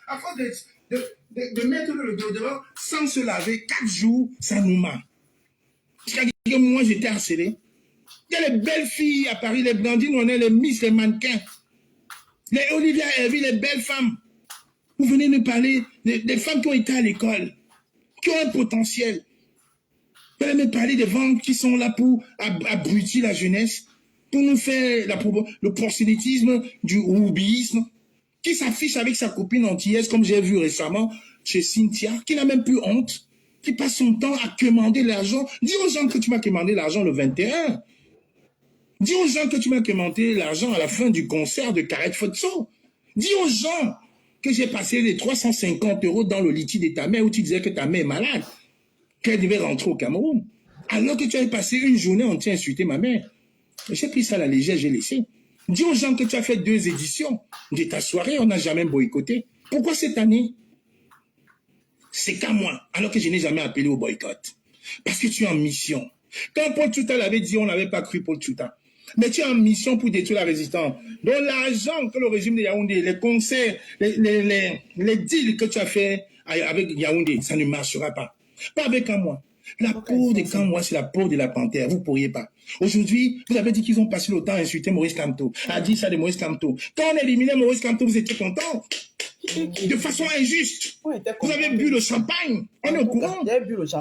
À force de mettre le déodorant sans se laver 4 jours, ça nous marre. Moi, j'étais harcelé. Il y a les belles filles à Paris, les Blandines, on est les Miss, les mannequins. Les Olivia Hervey, les belles femmes. Vous venez nous parler des femmes qui ont été à l'école, qui ont un potentiel. Vous allez me parler des ventes qui sont là pour abrutir la jeunesse, pour nous faire le prosélytisme, du houbisme, qui s'affiche avec sa copine antillaise, comme j'ai vu récemment chez Cynthia, qui n'a même plus honte, qui passe son temps à commander l'argent. Dis aux gens que tu m'as commandé l'argent le 21. Dis aux gens que tu m'as commandé l'argent à la fin du concert de Kareth Fotso. Dis aux gens que j'ai passé les 350 € dans le litige de ta mère où tu disais que ta mère est malade, qu'elle devait rentrer au Cameroun. Alors que tu avais passé une journée entière à insulter ma mère. J'ai pris ça à la légère, j'ai laissé. Dis aux gens que tu as fait 2 éditions de ta soirée, on n'a jamais boycotté. Pourquoi cette année? C'est qu'à moi, alors que je n'ai jamais appelé au boycott. Parce que tu es en mission. Quand Paul Tchouta l'avait dit, on n'avait pas cru Paul Tchouta. Mais tu es en mission pour détruire la résistance. Donc l'argent que le régime de Yaoundé, les concerts, les deals que tu as fait avec Yaoundé, ça ne marchera pas. Pas avec un mois. La peau de Kamwa, c'est la peau de la panthère. Vous ne pourriez pas. Aujourd'hui, vous avez dit qu'ils ont passé le temps à insulter Maurice Kamto, à dire ça de Maurice Kamto. Quand on éliminait Maurice Kamto, vous étiez content. De façon injuste. Vous avez bu le champagne. On est au courant.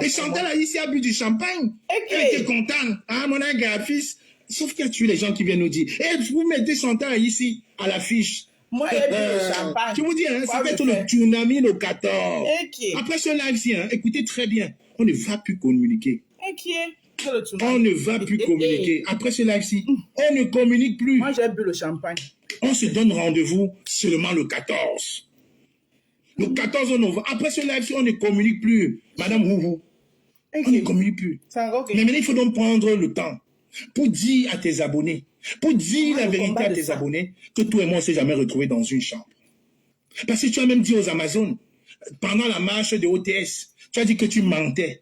Et Chantal ici a bu du champagne. Elle était contente. Ah, mon graphiste. Sauf qu'il y a tué les gens qui viennent nous dire. Et vous mettez Chantal ici à l'affiche. Moi, j'ai bu le champagne. Je vous dis, hein, ça va être le tsunami le 14. Après ce live-ci, hein, écoutez très bien. On ne va plus communiquer. On ne va plus communiquer. Après ce live-ci, on ne communique plus. Moi, j'ai bu le champagne. On se donne rendez-vous seulement le 14. Le 14 novembre. Après ce live-ci, on ne communique plus. Madame Rouvou, on ne communique plus. Mais maintenant, il faut donc prendre le temps pour dire à tes abonnés, pour dire la vérité à tes abonnés, que toi et moi, on ne s'est jamais retrouvés dans une chambre. Parce que tu as même dit aux Amazones, pendant la marche de OTS, tu as dit que tu mentais.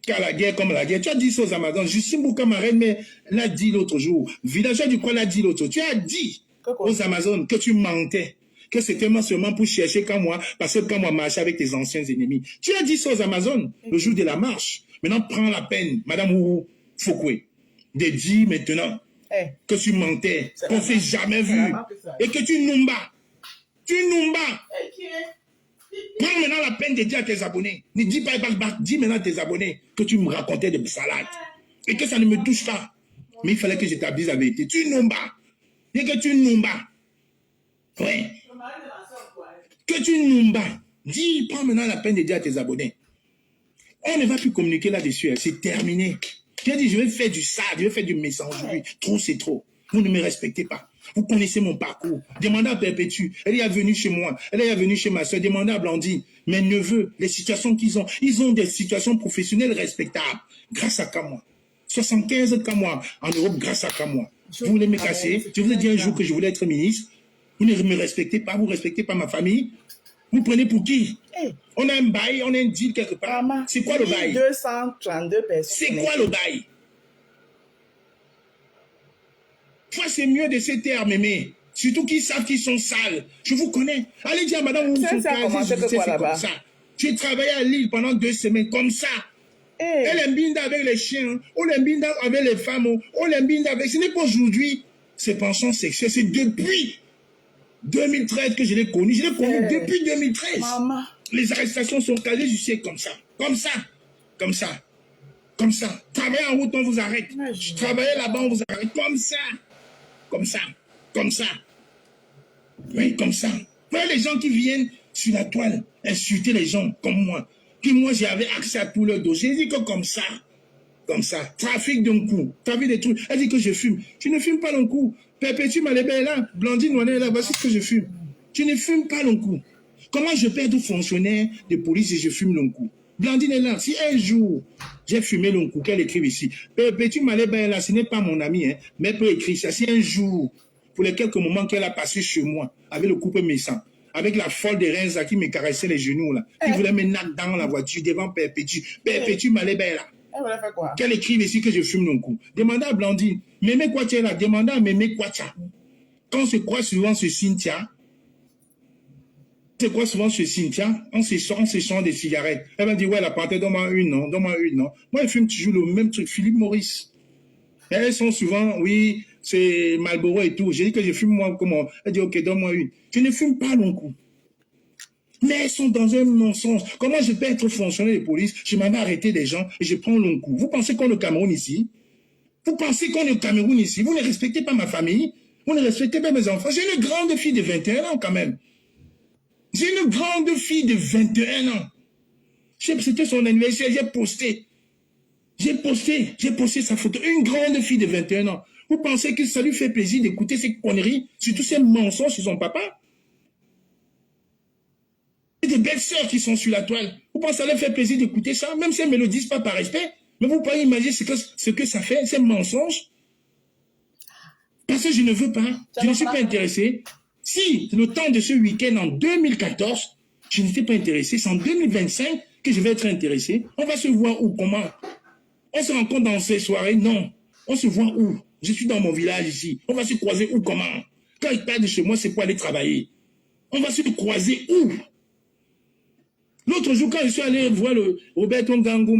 Car la guerre comme la guerre. Tu as dit ça aux Amazones. Justine Boukamarène, mais l'a dit l'autre jour. Villageur du quoi l'a dit l'autre jour. Tu as dit aux Amazones que tu mentais. Que c'était seulement pour chercher quand moi, parce que quand moi marchais avec tes anciens ennemis. Tu as dit ça aux Amazones, le jour de la marche. Maintenant, prends la peine, Madame Ourou Fokwe, de dire maintenant que tu mentais, qu'on ne s'est jamais vu. Et que tu numbas. Tu numbas. Prends maintenant la peine de dire à tes abonnés. Ne dis pas, dis maintenant à tes abonnés que tu me racontais des salades. Et que ça ne me touche pas. Mais il fallait que j'établisse la vérité. Tu numbas. Et que tu numbas. Oui. Que tu numbas. Dis, prends maintenant la peine de dire à tes abonnés. On ne va plus communiquer là-dessus. C'est terminé. Tu as dit, je vais faire du sale, je vais faire du messagerie. Trop, c'est trop. Vous ne me respectez pas. Vous connaissez mon parcours. Demandez à Perpétue. Elle est venue chez moi. Elle est venue chez ma soeur. Demandez à Blandine. Mes neveux, les situations qu'ils ont. Ils ont des situations professionnelles respectables. Grâce à Kamwa. 75 Kamwa en Europe grâce à Kamwa. Vous voulez me casser. Je vous ai dit un jour que je voulais être ministre. Vous ne me respectez pas. Vous ne respectez pas ma famille. Vous prenez pour qui? On a un bail, on a un deal quelque part. C'est quoi le bail? 232 personnes. C'est quoi le bail? Toi, c'est mieux de se taire, mémé. Surtout qu'ils savent qu'ils sont sales. Je vous connais. Allez dire à madame où vous sont comme ça. J'ai travaillé à Lille pendant 2 semaines, comme ça. Elle est binda avec les chiens, ou les binda avec les femmes, ou les binda avec... Ce n'est pas aujourd'hui, ces pensions sexuelles. C'est depuis 2013 que je l'ai connu. Je l'ai connu depuis 2013. Maman. Les arrestations sont calées, je sais, comme ça. Comme ça. Comme ça. Comme ça. Travailler en route, on vous arrête. Travailler là-bas, on vous arrête. Comme ça. Comme ça. Comme ça. Oui, comme ça. Voilà les gens qui viennent sur la toile insulter les gens comme moi. Puis moi, j'avais accès à tout leur dossier. J'ai dit que comme ça. Comme ça. Trafic d'un coup. Trafic des trucs. Elle dit que je fume. Tu ne fumes pas d'un coup. Perpétue Malébé est là. Blandine Ouané est là. Voici ce que je fume. Tu ne fumes pas d'un coup. Comment je perds 2 fonctionnaires de police et je fume d'un coup? Blandine est là. Si un jour, j'ai fumé le coup, qu'elle écrive ici. Perpétue Malébé est là. Ce n'est pas mon ami, hein, mais elle peut écrire ça. Si un jour, pour les quelques moments qu'elle a passé chez moi, avec le couple méchant, avec la folle de Renza qui me caressait les genoux, là, qui voulait me knock dans la voiture devant Perpétue. Perpétue Malébé est là. Elle voulait faire quoi? Qu'elle écrive ici que je fume le coup. Demandez à Blandine. Mémé Kouatia est là. Demandez à Mémé Kouatia. Quand on se croit souvent sur Cynthia, C'est quoi souvent chez Cynthia? On s'échange des cigarettes. Elle va dire, ouais, la panthère, donne-moi une, non? Donne-moi une, non? Moi, elle fume toujours le même truc, Philippe Maurice. Elles sont souvent, oui, c'est Marlboro et tout. J'ai dit que je fume moi comment? Elle dit, ok, donne-moi une. Je ne fume pas long coup. Mais elles sont dans un non-sens. Comment je peux être fonctionnaire de police? Je m'en vais arrêter des gens et je prends long coup. Vous pensez qu'on est au Cameroun ici? Vous pensez qu'on est au Cameroun ici? Vous ne respectez pas ma famille? Vous ne respectez pas mes enfants? J'ai une grande fille de 21 ans quand même. J'ai une grande fille de 21 ans. C'était son anniversaire, j'ai posté sa photo. Une grande fille de 21 ans. Vous pensez que ça lui fait plaisir d'écouter ces conneries, surtout ces mensonges sur son papa? Il y a des belles sœurs qui sont sur la toile. Vous pensez que ça leur fait plaisir d'écouter ça, même si elles ne me le disent pas par respect? Mais vous pouvez imaginer ce que ça fait, ces mensonges? Parce que je ne veux pas, je ne suis pas intéressé. Si le temps de ce week-end en 2014, je n'étais pas intéressé, c'est en 2025 que je vais être intéressé. On va se voir où, comment? On se rencontre dans ces soirées? Non. On se voit où? Je suis dans mon village ici. On va se croiser où, comment? Quand il part de chez moi, c'est pour aller travailler. On va se croiser où? L'autre jour, quand je suis allé voir le Roberto Ngangou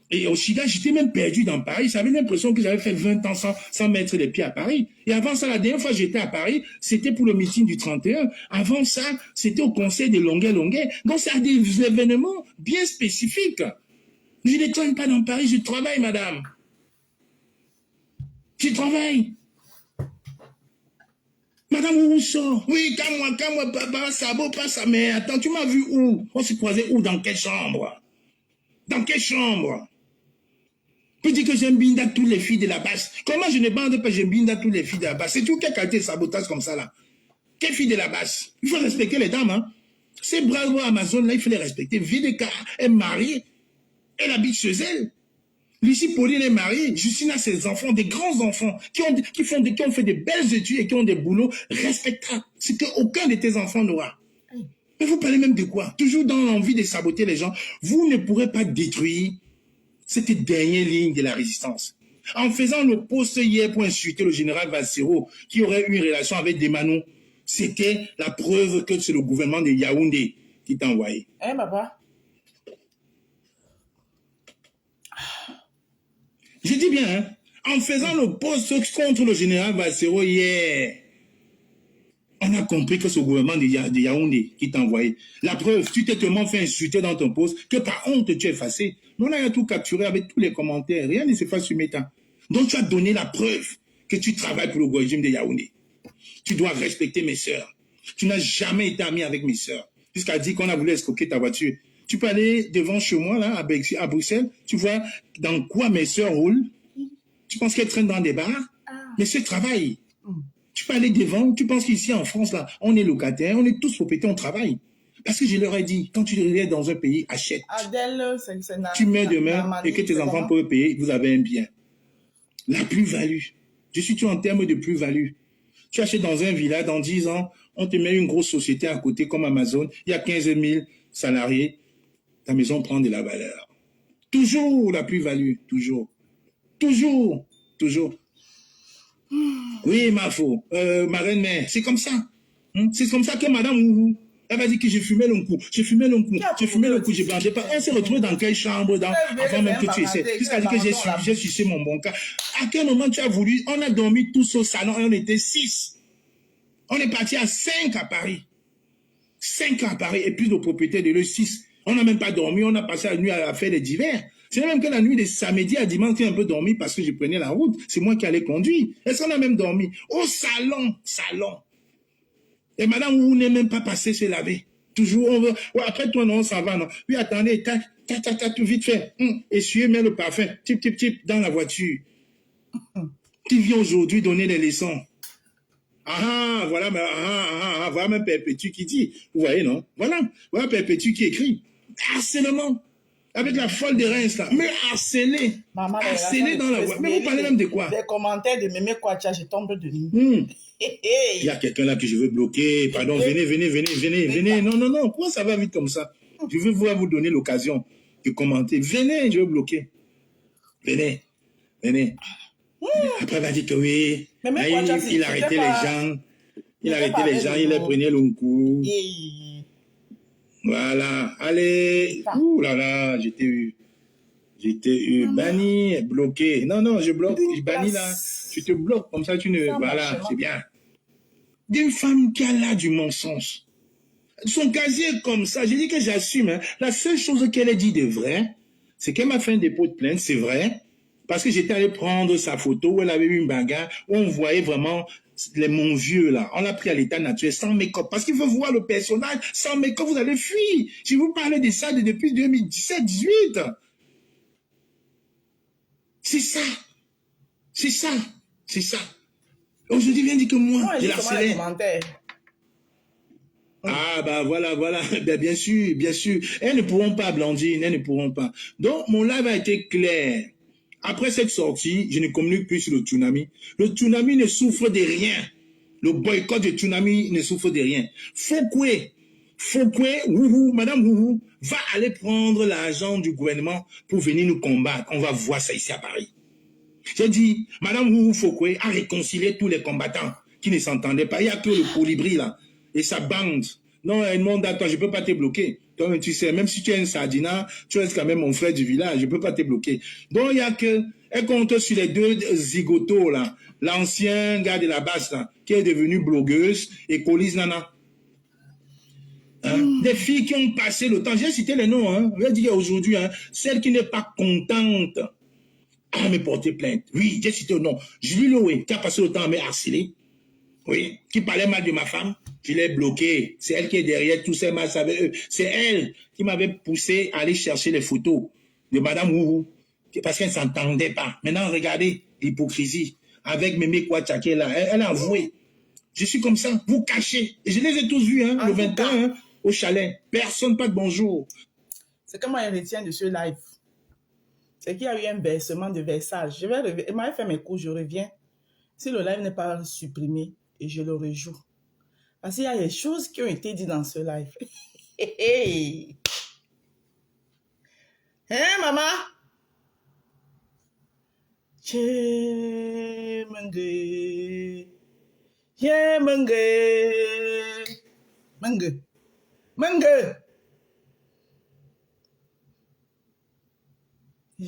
et au Chida, j'étais même perdu dans Paris. J'avais l'impression que j'avais fait 20 ans sans mettre les pieds à Paris. Et avant ça, la dernière fois que j'étais à Paris, c'était pour le meeting du 31. Avant ça, c'était au conseil de Longuet. Donc, c'est des événements bien spécifiques. Je ne traîne pas dans Paris, je travaille, madame. Je travaille. Madame, où sort? Oui, calme-moi, papa, sabot, pas ça. Mais attends, tu m'as vu où? On s'est croisé où? Dans quelle chambre? Dans quelle chambre? Tu dis que j'aime binda toutes les filles de la base. Comment je ne bande pas, j'aime binda toutes les filles de la base? C'est tout quelle qualité de sabotage comme ça, là? Quelle fille de la base? Il faut respecter les dames, hein? Ces bravos Amazon, là, il faut les respecter. Videka est mariée, elle habite chez elle. Lucie Pauline est mariée, Justine a ses enfants, des grands enfants, qui ont fait des belles études et qui ont des boulots respectables. C'est qu'aucun de tes enfants n'aura. Mais vous parlez même de quoi? Toujours dans l'envie de saboter les gens. Vous ne pourrez pas détruire cette dernière ligne de la résistance. En faisant le post hier pour insulter le général Vassero, qui aurait eu une relation avec des Manous, c'était la preuve que c'est le gouvernement de Yaoundé qui t'a envoyé. Hein, papa? Je dis bien, hein, en faisant le post contre le général Vassero hier, on a compris que c'est le gouvernement de Yaoundé qui t'a envoyé. La preuve, tu t'es tellement fait insulter dans ton post que par honte, tu es effacé. On a tout capturé avec tous les commentaires. Rien ne s'efface sur Meta. Donc tu as donné la preuve que tu travailles pour le régime de Yaoundé. Tu dois respecter mes sœurs. Tu n'as jamais été ami avec mes sœurs. Jusqu'à dire qu'on a voulu escroquer ta voiture. Tu peux aller devant chez moi, là, à Bruxelles. Tu vois dans quoi mes sœurs roulent. Tu penses qu'elles traînent dans des bars? Mes sœurs travaillent. Tu peux aller devant. Tu penses qu'ici en France, là, on est locataires, on est tous propriétaires, on travaille. Parce que je leur ai dit, quand tu es dans un pays, achète. Adèle, Tu mets demain et que tes enfants peuvent payer, vous avez un bien. La plus-value. Je suis en termes de plus-value. Tu achètes dans un village, dans 10 ans, on te met une grosse société à côté comme Amazon, il y a 15 000 salariés, ta maison prend de la valeur. Toujours la plus-value, toujours. Toujours. Oui, ma reine-mère, c'est comme ça. C'est comme ça que madame Ouvou, elle va dire que j'ai fumé le coup, je ne bandais pas. On s'est retrouvé dans quelle chambre, avant même que tu essaies. Jusqu'à dire que j'ai sucé mon bon cas. À quel moment tu as voulu, on a dormi tous au salon et on était 6. On est parti à 5 à Paris. 5 à Paris et plus de propriétaires de le 6. On n'a même pas dormi, on a passé la nuit à faire des divers. C'est même que la nuit de samedi à dimanche, j'ai un peu dormi parce que je prenais la route. C'est moi qui allais conduire. Est-ce qu'on a même dormi? Au salon. Et madame, vous n'est même pas passé se laver. Toujours, on veut. Ouais, après toi, non, on s'en va, non. Oui, attendez, tac, tout vite fait. Essuyez, mets le parfum. Tip, dans la voiture. Qui vient aujourd'hui donner des leçons? Voilà même Perpétue qui dit. Vous voyez, non? Voilà Perpétue qui écrit. Harcèlement. Avec la folle de Reims, là. Mais harcelé. Harcelé dans la voie. Mais vous parlez même de quoi? Des commentaires de Mémé Kouacha, je tombe de nuit. Il y a quelqu'un là que je veux bloquer. Pardon, venez. Non. Pourquoi ça va vite comme ça? Je veux vous donner l'occasion de commenter. Venez, je veux bloquer. Venez. Après, il va dire que oui. Il arrêtait les gens. Il les prenait long coup. Voilà, allez. Ah. Ouh là là, j'étais banni, bloqué. Non, non, je bloque, je bannis là. Je te bloque, comme ça tu ne... Ça Voilà, marche, c'est bien. D'une femme qui a là du mensonge. Son casier est comme ça, j'ai dit que j'assume. Hein. La seule chose qu'elle a dit de vrai, c'est qu'elle m'a fait un dépôt de plainte, c'est vrai. Parce que j'étais allé prendre sa photo où elle avait eu une bagarre, où on voyait vraiment mon vieux là. On l'a pris à l'état naturel, sans make-up. Parce qu'il faut voir le personnage, sans make-up, vous allez fuir. Je vous parlais de ça depuis 2017-18. C'est ça. C'est ça. C'est ça. Aujourd'hui, viens dire que moi, je l'harcelais. Ah, bah voilà, voilà. Ben, bien sûr, bien sûr. Elles ne pourront pas, Blandine, elles ne pourront pas. Donc, mon live a été clair. Après cette sortie, je ne communique plus sur le tsunami. Le tsunami ne souffre de rien. Le boycott du tsunami ne souffre de rien. Fouquet, Wougou, Madame Wougou, va aller prendre l'argent du gouvernement pour venir nous combattre. On va voir ça ici à Paris. J'ai dit, Madame Wougou Fouquet a réconcilié tous les combattants qui ne s'entendaient pas. Il n'y a que le colibri là et sa bande. Non, elle demande à toi, je ne peux pas te bloquer. Toi, tu sais, même si tu es un sardina, tu restes quand même mon frère du village, je ne peux pas te bloquer. Donc, il y a que, elle compte sur les deux zigotos, là. L'ancien gars de la base, là, qui est devenu blogueuse, et Colise Nana. Hein? Des filles qui ont passé le temps, j'ai cité les noms, hein. Je vais dire aujourd'hui, hein, celle qui n'est pas contente à me porter plainte. Oui, j'ai cité le nom. Julie Loé, qui a passé le temps à me harceler. Oui, qui parlait mal de ma femme, je l'ai bloqué. C'est elle qui est derrière tous ces matchs avec eux. C'est elle qui m'avait poussé à aller chercher les photos de Madame Wougou, parce qu'elle ne s'entendait pas. Maintenant, regardez l'hypocrisie. Avec Mémé Kouacha qui est là, elle a avoué. Je suis comme ça, vous cachez. Et je les ai tous vus, hein, le 21, hein, au chalet. Personne, pas de bonjour. C'est comment elle retient de ce live. C'est qu'il y a eu un versement de versage. Elle m'a fait mes cours, je reviens. Si le live n'est pas supprimé, et je le rejoue. Parce qu'il y a des choses qui ont été dites dans ce live. Hein, maman? Je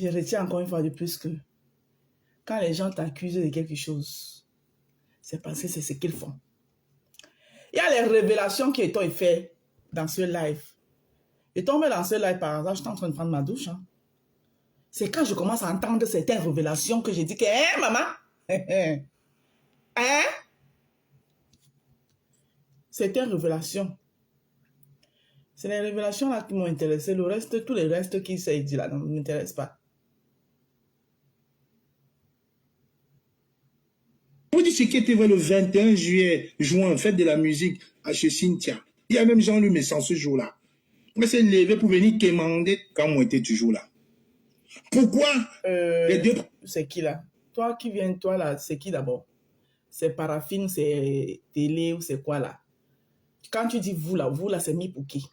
retiens encore une fois de plus que quand les gens t'accusent de quelque chose, c'est parce que c'est ce qu'ils font. Il y a les révélations qui ont été faites dans ce live. Je tombé dans ce live par hasard, j'étais en train de prendre ma douche. Hein. C'est quand je commence à entendre certaines révélations que j'ai dit que, hein, maman? Hein? Certaines révélations. C'est les révélations là qui m'ont intéressé. Le reste, tous les restes qui s'est dit là, ne m'intéressent pas. Vous dites ce qui était le 21 juin, fête de la musique chez Cynthia. Il y a même Jean-Louis Messan ce jour-là. Mais c'est levé pour venir quémander quand on était toujours là. Pourquoi les deux... C'est qui là? Toi qui viens, toi là, c'est qui d'abord? C'est Paraffine, c'est Télé ou c'est quoi là? Quand tu dis vous là, c'est mis pour qui?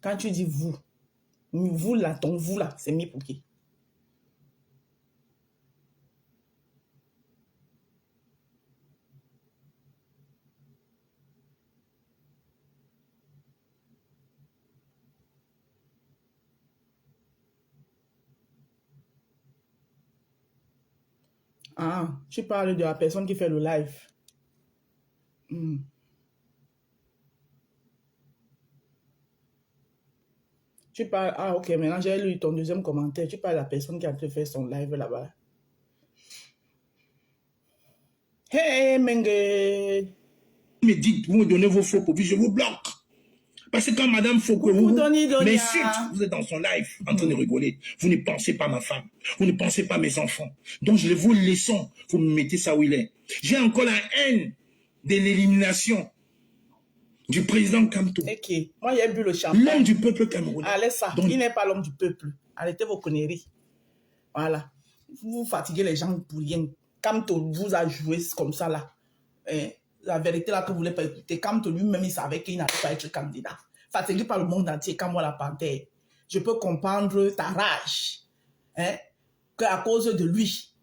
Quand tu dis vous là, ton vous là, c'est mis pour qui? Ah, tu parles de la personne qui fait le live. Tu parles... Ah, ok, maintenant j'ai lu ton deuxième commentaire. Tu parles de la personne qui a fait son live là-bas. Hey, Mengue! Vous me dites, vous me donnez vos faux profils, je vous bloque. Parce que quand Madame Foucault m'insulte, vous êtes dans son live en train de rigoler. Vous ne pensez pas à ma femme. Vous ne pensez pas à mes enfants. Donc je vous laissons. Vous me mettez ça où il est. J'ai encore la haine de l'élimination du président Kamto. Ok. Moi, j'ai bu le champagne. L'homme du peuple camerounais. Allez ça. Donc, il n'est pas l'homme du peuple. Arrêtez vos conneries. Voilà. Vous fatiguez les gens pour rien. Kamto vous a joué comme ça là. La vérité là que vous ne voulez pas écouter. Kamto lui-même, il savait qu'il n'allait pas être candidat. Fatigué par le monde entier, comme moi la panthère. Je peux comprendre ta rage. Qu'à cause de lui,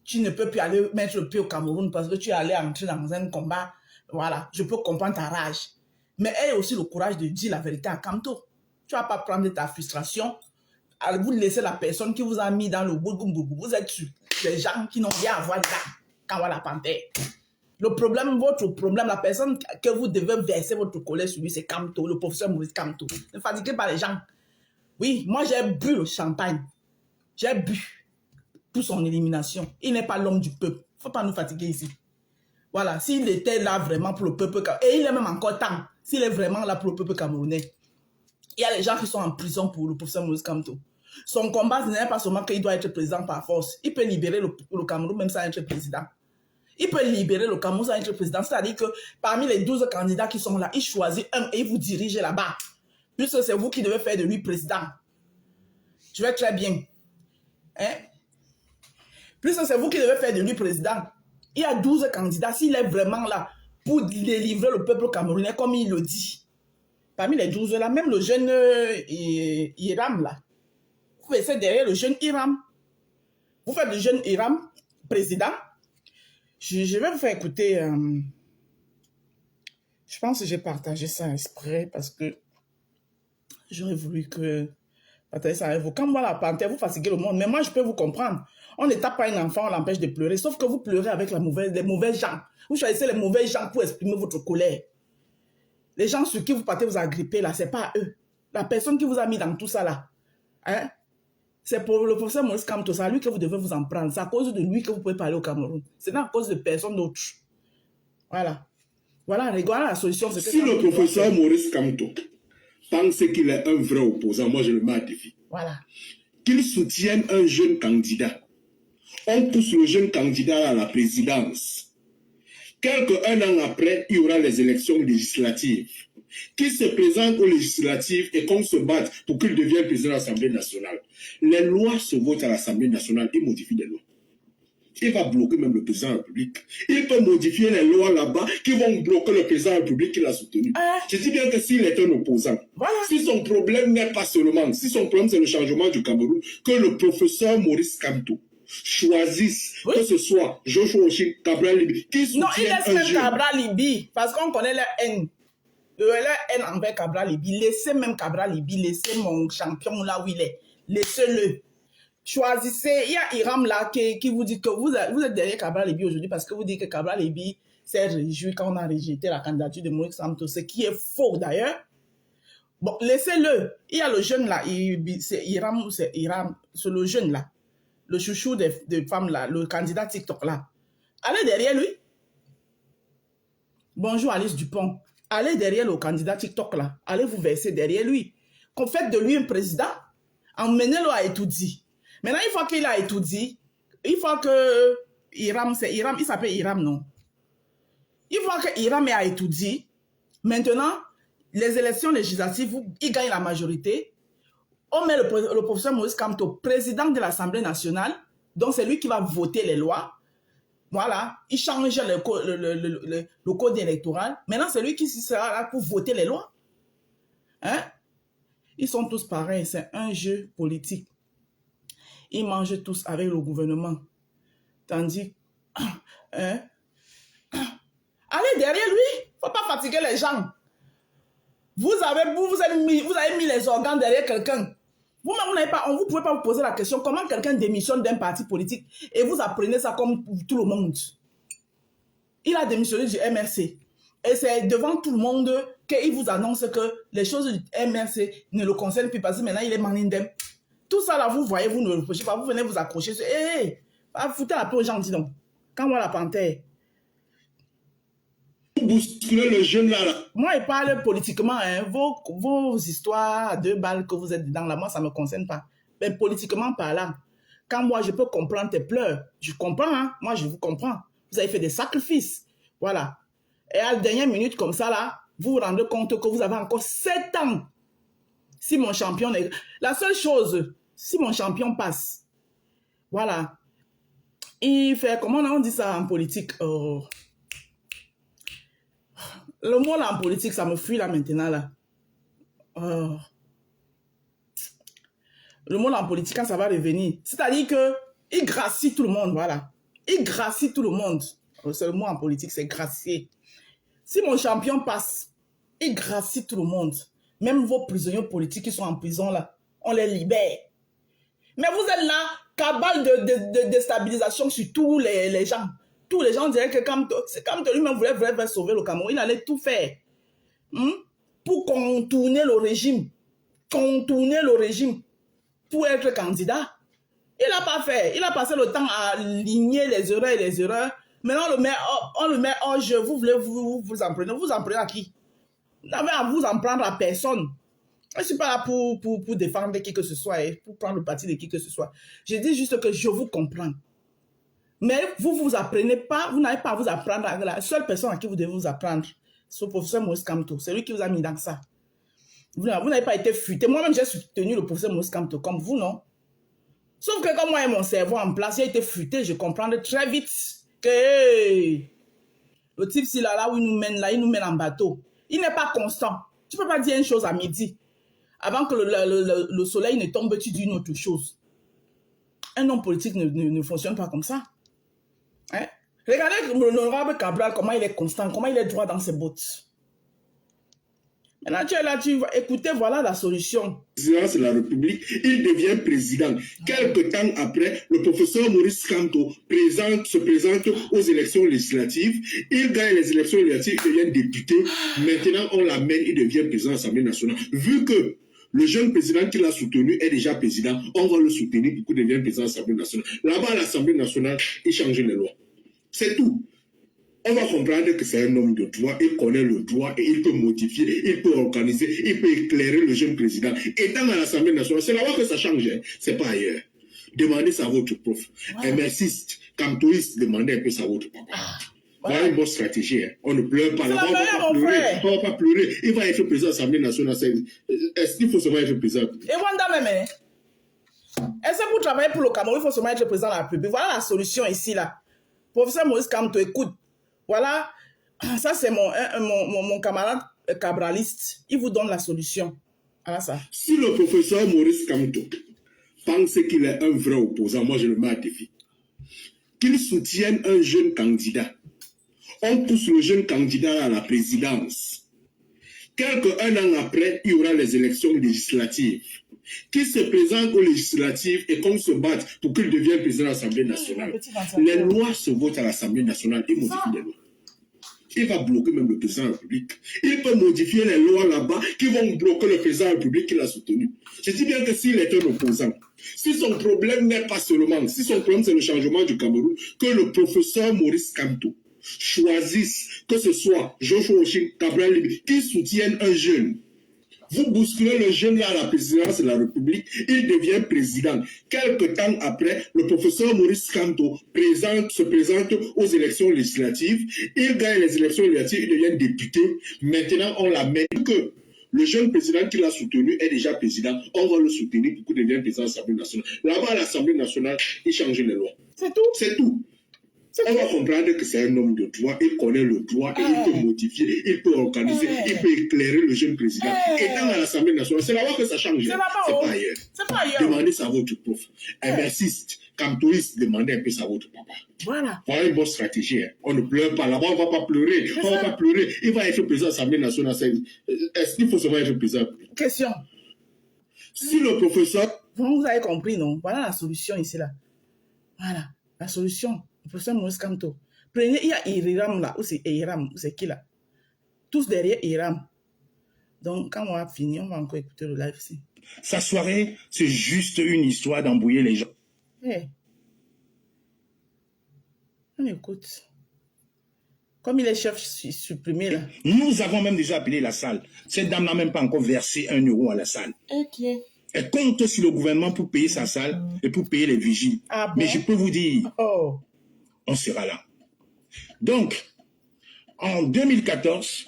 tu ne peux plus aller mettre le pied au Cameroun parce que tu es allé entrer dans un combat. Voilà. Je peux comprendre ta rage. Mais aie aussi le courage de dire la vérité à Kamto. Tu ne vas pas prendre ta frustration, vous laissez la personne qui vous a mis dans le bougou. Vous êtes sur les gens qui n'ont rien à voir là, quand on voit la panthère. Le problème, votre problème, la personne que vous devez verser votre colère sur lui, c'est Kamto, le professeur Maurice Kamto. Ne fatiguez pas les gens. Oui, moi j'ai bu le champagne. J'ai bu pour son élimination. Il n'est pas l'homme du peuple. Il ne faut pas nous fatiguer ici. Voilà, s'il était là vraiment pour le peuple, et il est même encore temps, s'il est vraiment là pour le peuple camerounais, il y a des gens qui sont en prison pour le professeur Maurice Kamto. Son combat, ce n'est pas seulement qu'il doit être président par force. Il peut libérer le Cameroun même sans être président. Il peut libérer le Cameroun sans être président. C'est-à-dire que parmi les 12 candidats qui sont là, il choisit un et il vous dirige là-bas. Puisque c'est vous qui devez faire de lui président. Je vais très bien. Hein? Puisque c'est vous qui devez faire de lui président. Il y a 12 candidats. S'il est vraiment là pour délivrer le peuple camerounais comme il le dit. Parmi les 12 là, même le jeune Hiram là. Vous faites derrière le jeune Hiram. Vous faites le jeune Hiram président. Je vais vous faire écouter. Je pense que j'ai partagé ça exprès parce que j'aurais voulu que partager ça avec vous. Quand moi la panthère, vous fatiguez le monde. Mais moi, je peux vous comprendre. On ne tape pas un enfant, on l'empêche de pleurer. Sauf que vous pleurez avec les mauvais gens. Vous choisissez les mauvais gens pour exprimer votre colère. Les gens sur qui vous partez vous agripper là, c'est pas eux. La personne qui vous a mis dans tout ça là. Hein? C'est pour le professeur Maurice Kamto, c'est à lui que vous devez vous en prendre. C'est à cause de lui que vous pouvez parler au Cameroun. C'est pas à cause de personne d'autre. Voilà. Voilà la solution. Si le professeur Maurice Kamto pense qu'il est un vrai opposant, moi je le mets à défi. Voilà. Qu'il soutienne un jeune candidat. On pousse le jeune candidat à la présidence. Un an après, il y aura les élections législatives. Qui se présente aux législatives et qu'on se batte pour qu'il devienne président de l'Assemblée nationale. Les lois se votent à l'Assemblée nationale et modifient les lois. Il va bloquer même le président de la République. Il peut modifier les lois là-bas qui vont bloquer le président de la République qui l'a soutenu. Je dis bien que s'il est un opposant, voilà. Si son problème n'est pas seulement, si son problème c'est le changement du Cameroun, que le professeur Maurice Kamto choisissent, oui, que ce soit Joshua Oshin, Cabral Libi, qui soutiennent un jeune. Non, il laisse même Cabral Libi, parce qu'on connaît leur haine. Leur haine envers Cabral Libi. Laissez même Cabral Libi, laissez mon champion là où il est. Laissez-le. Choisissez. Il y a Hiram là qui vous dit que vous êtes derrière Cabral Libi aujourd'hui parce que vous dites que Cabral Libi s'est réjoui quand on a rejeté la candidature de Maurice Kamto, ce qui est faux d'ailleurs. Bon, laissez-le. Il y a le jeune là, c'est Hiram, c'est le jeune là. Le chouchou des femmes là, le candidat TikTok là. Allez derrière lui. Bonjour Alice Dupont. Allez derrière le candidat TikTok là. Allez vous verser derrière lui. Qu'on fait de lui un président. Emmenez-le à étudier. Maintenant, une fois qu'il a étudié, une fois que Hiram, c'est Hiram, il s'appelle Hiram, non? Une fois que Hiram a étudié, maintenant, les élections législatives, il gagne la majorité. On met le professeur Maurice Kamto président de l'Assemblée nationale, donc c'est lui qui va voter les lois. Voilà, il change le code électoral. Maintenant, c'est lui qui sera là pour voter les lois. Hein? Ils sont tous pareils, c'est un jeu politique. Ils mangent tous avec le gouvernement. Tandis, hein? Allez derrière lui, il ne faut pas fatiguer les gens. Vous avez mis les organes derrière quelqu'un. Vous-même, vous ne pouvez pas vous poser la question comment quelqu'un démissionne d'un parti politique et vous apprenez ça comme tout le monde. Il a démissionné du MRC. Et c'est devant tout le monde qu'il vous annonce que les choses du MRC ne le concernent plus parce que maintenant il est manindem. Tout ça là, vous voyez, vous ne le reprochez pas, vous venez vous accrocher sur foutez la paix aux gens, dis donc. Quand moi la panthère. Bousculer le jeune là. Moi, il parle politiquement, hein, vos histoires à 2 balles que vous êtes dedans, là, moi, ça ne me concerne pas. Mais politiquement parlant, quand moi, je peux comprendre tes pleurs, je comprends, hein, moi, je vous comprends. Vous avez fait des sacrifices, voilà. Et à la dernière minute, comme ça, là, vous vous rendez compte que vous avez encore 7 ans. Si mon champion est... La seule chose, si mon champion passe, voilà, il fait, comment on dit ça en politique? Le mot là en politique, ça me fuit là maintenant là. Le mot là en politique, quand ça va revenir, c'est-à-dire que il gracie tout le monde, voilà. Il gracie tout le monde. C'est le mot en politique, c'est gracier. Si mon champion passe, Il gracie tout le monde. Même vos prisonniers politiques qui sont en prison là, on les libère. Mais vous êtes là, cabale de déstabilisation sur tous les gens. Tous les gens diraient que Kamto lui-même voulait vraiment sauver le Cameroun. Il allait tout faire pour contourner le régime. Contourner le régime pour être candidat. Il n'a pas fait. Il a passé le temps à aligner les erreurs et les erreurs. Maintenant, on le met hors jeu. Vous voulez vous en prendre. Vous en prenez à qui? Vous n'avez à vous en prendre à personne. Je ne suis pas là pour défendre qui que ce soit et pour prendre le parti de qui que ce soit. Je dis juste que je vous comprends. Mais vous apprenez pas, vous n'avez pas à vous apprendre. La seule personne à qui vous devez vous apprendre, c'est le professeur Maurice Kamto. C'est lui qui vous a mis dans ça. Vous n'avez pas été futé. Moi-même, j'ai soutenu le professeur Maurice Kamto, comme vous, non? Sauf que comme moi et mon cerveau en place, j'ai été futé, je comprends très vite que le type, s'il est là où il nous mène, là, il nous mène en bateau. Il n'est pas constant. Tu ne peux pas dire une chose à midi. Avant que le soleil ne tombe, tu dis une autre chose. Un homme politique ne fonctionne pas comme ça. Hein? Regardez l'honorable Cabral, comment il est constant, comment il est droit dans ses bottes. Maintenant, tu es là, tu vas écouter, voilà la solution. Présidence de la République, il devient président. Quelque temps après, le professeur Maurice Kamto se présente aux élections législatives. Il gagne les élections législatives, il devient député. Maintenant, on l'amène, il devient président de l'Assemblée nationale. Vu que le jeune président qui l'a soutenu est déjà président, on va le soutenir pour qu'il devienne président de l'Assemblée nationale. Là-bas, à l'Assemblée nationale, il change les lois. C'est tout. On va comprendre que c'est un homme de droit, il connaît le droit et il peut modifier, il peut organiser, il peut éclairer le jeune président. Étant à l'Assemblée nationale, c'est là-bas que ça change, hein. C'est pas ailleurs. Demandez ça à votre prof. Un marxiste, kamtoïste, demandez un peu ça à votre papa. Voilà une bonne stratégie. Hein. On ne pleure pas. Là-bas, on ne va pas pleurer. Il va être président de l'Assemblée nationale. Est-ce qu'il faut seulement être président? Et Wanda même, est-ce que pour travailler pour le Cameroun, il faut seulement être président de la République? Voilà la solution ici, là. Professeur Maurice Kamto, écoute. Voilà, ça c'est mon camarade cabraliste. Il vous donne la solution. Voilà ça. Si le professeur Maurice Kamto pense qu'il est un vrai opposant, moi je le mets à défi. Qu'il soutienne un jeune candidat. On pousse le jeune candidat à la présidence. Un an après, il y aura les élections législatives. Qui se présente aux législatives et qu'on se batte pour qu'il devienne président de l'Assemblée nationale. Les lois se votent à l'Assemblée nationale. Il modifie les lois. Il va bloquer même le président de la République. Il peut modifier les lois là-bas qui vont bloquer le président de la République qu'il a soutenu. Je dis bien que s'il est un opposant, si son problème n'est pas seulement, si son problème c'est le changement du Cameroun, que le professeur Maurice Kamto choisisse, que ce soit Joshua Oshin, Cabral Libi, qui soutiennent un jeune. Vous bousculez le jeune là à la présidence de la République, il devient président. Quelque temps après, le professeur Maurice Kamto se présente aux élections législatives. Il gagne les élections législatives, il devient député. Maintenant, on l'amène que le jeune président qui l'a soutenu est déjà président. On va le soutenir pour qu'il devienne président de l'Assemblée nationale. Là-bas, à l'Assemblée nationale, il change les lois. C'est tout. C'est tout. On va comprendre que c'est un homme de droit, il connaît le droit et il peut modifier, il peut organiser, il peut éclairer le jeune président. Étant à l'Assemblée nationale, c'est là-bas que ça change. C'est pas ailleurs. C'est pas ailleurs. Demandez ça à votre prof. Un marxiste, kamtoïste, demandez un peu ça à votre papa. Voilà. Voilà une bonne stratégie. Hein. On ne pleure pas. Là-bas, on ne va pas pleurer. On ne va pas pleurer. Il va être président de l'Assemblée nationale. Est-ce qu'il faut seulement être président? Question. Si le professeur... Vous avez compris, non? Voilà la solution ici, là. Voilà. La solution. Le professeur Maurice Kamto. Prenez, il y a Iram là, ou c'est Iram, ou c'est qui là? Tous derrière Iram. Donc, quand on va finir, on va encore écouter le live ici. Sa soirée, c'est juste une histoire d'embrouiller les gens. Hey. On écoute. Comme il est chef supprimé là. Nous avons même déjà appelé la salle. Cette dame n'a même pas encore versé 1 euro à la salle. Ok. Elle compte sur le gouvernement pour payer sa salle et pour payer les vigiles. Ah bon? Mais je peux vous dire, oh, on sera là. Donc, en 2014,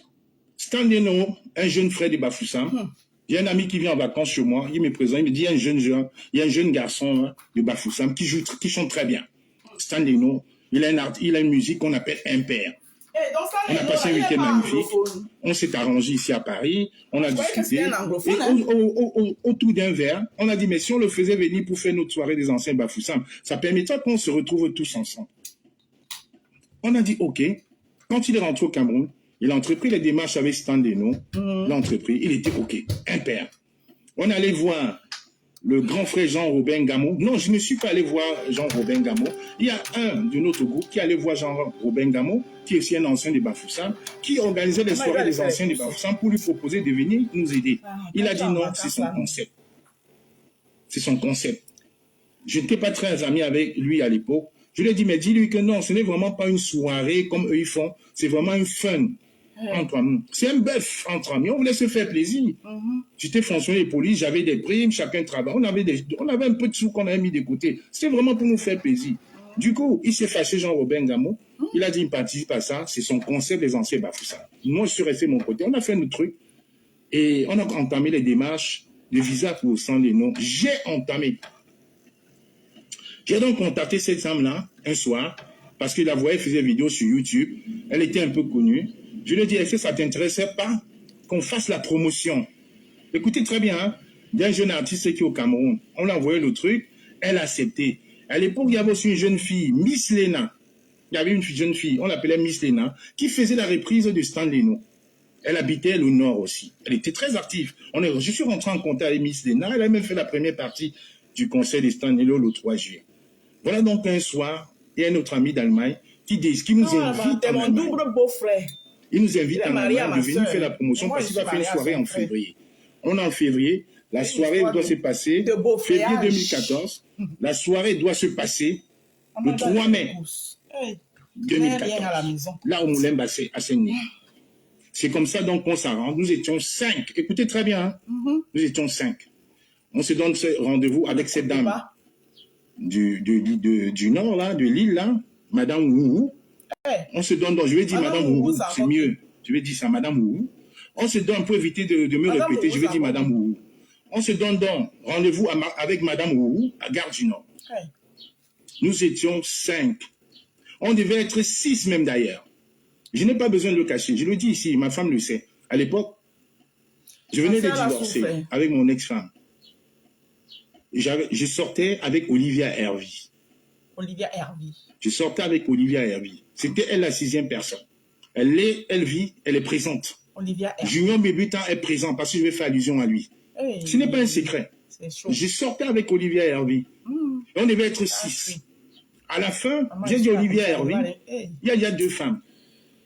Standeno, un jeune frère de Bafoussam, il y a un ami qui vient en vacances chez moi, il me présente, il me dit, il y a un jeune garçon de Bafoussam qui chante très bien. Standeno, il a une musique qu'on appelle Impair. hey, donc ça, On a passé un week-end magnifique. On s'est arrangé ici à Paris. On a discuté. Et autour d'un verre, on a dit, mais si on le faisait venir pour faire notre soirée des anciens Bafoussam, ça permettrait qu'on se retrouve tous ensemble. On a dit, OK. Quand il est rentré au Cameroun, Il a entrepris les démarches avec Standeno. Il a entrepris, il était OK, impair. On allait voir le grand frère Jean-Robin Gamo. Non, je ne suis pas allé voir Jean-Robin Gamo. Il y a un de notre groupe qui allait voir Jean-Robin Gamo, qui est aussi un ancien de Bafoussam, qui organisait les soirées des anciens de Bafoussam pour lui proposer de venir nous aider. Il a dit non, c'est son concept. C'est son concept. Je n'étais pas très ami avec lui à l'époque. Je lui ai dit, mais dis-lui que non, ce n'est vraiment pas une soirée comme eux ils font. C'est vraiment un fun entre amis. C'est un bœuf entre amis. On voulait se faire plaisir. J'étais fonctionnaire de police, j'avais des primes, chacun travaille. On avait un peu de sous qu'on avait mis de côté. C'était vraiment pour nous faire plaisir. Du coup, il s'est fâché, Jean-Robin Gamo. Il a dit, il participe à ça. C'est son concept des anciens Bafoussam. Moi, je suis resté de mon côté. On a fait notre truc. Et on a entamé les démarches de visa pour Standeno. J'ai entamé. J'ai donc contacté cette femme-là un soir parce que la voyais, faisait vidéo sur YouTube. Elle était un peu connue. Je lui ai dit, est-ce que ça ne t'intéressait pas qu'on fasse la promotion? Écoutez très bien, hein, d'un jeune artiste qui est au Cameroun. On l'a envoyé le truc, elle a accepté. À l'époque, il y avait aussi une jeune fille, Miss Lena. Il y avait une jeune fille, on l'appelait Miss Lena, qui faisait la reprise de Standeno. Elle habitait au nord aussi. Elle était très active. Je suis rentré en contact avec Miss Lena. Elle a même fait la première partie du concert de Standeno le 3 juillet. Voilà donc un soir, il y a un autre ami d'Allemagne qui nous invite en Allemagne. Il nous invite en Allemagne de venir faire la promotion parce qu'il va faire une soirée en février. On est en février. La soirée doit se passer février 2014. La soirée doit se passer le 3 mai 2014. Là au Moulin Bassé, à Saint-Denis. C'est comme ça donc qu'on s'arrange. Nous étions 5. Écoutez très bien. Hein? Nous étions 5. On se donne ce rendez-vous avec cette dame du nord, là, de l'île, là, Madame Wouhou. On se donne donc, je vais dire Madame Wouhou, c'est mieux. Je vais dire ça, Madame Wouhou. On se donne, pour éviter de me répéter, je vais dire Madame Wouhou. On se donne donc rendez-vous avec Madame Wouhou à Gare du Nord. Nous étions 5. On devait être 6 même d'ailleurs. Je n'ai pas besoin de le cacher. Je le dis ici, ma femme le sait. À l'époque, je venais de divorcer avec mon ex-femme. Je sortais avec Olivia Hervy. Olivia Hervy. Je sortais avec Olivia Hervy. C'était elle la 6e personne. Elle vit, elle est présente. Olivia Hervy. Junior Bébutin est présent parce que je vais faire allusion à lui. Hey, ce n'est pas un secret. Je sortais avec Olivia Hervy. Et on devait être 6. À la fin, j'ai dit Olivia Hervy, il y a 2 femmes.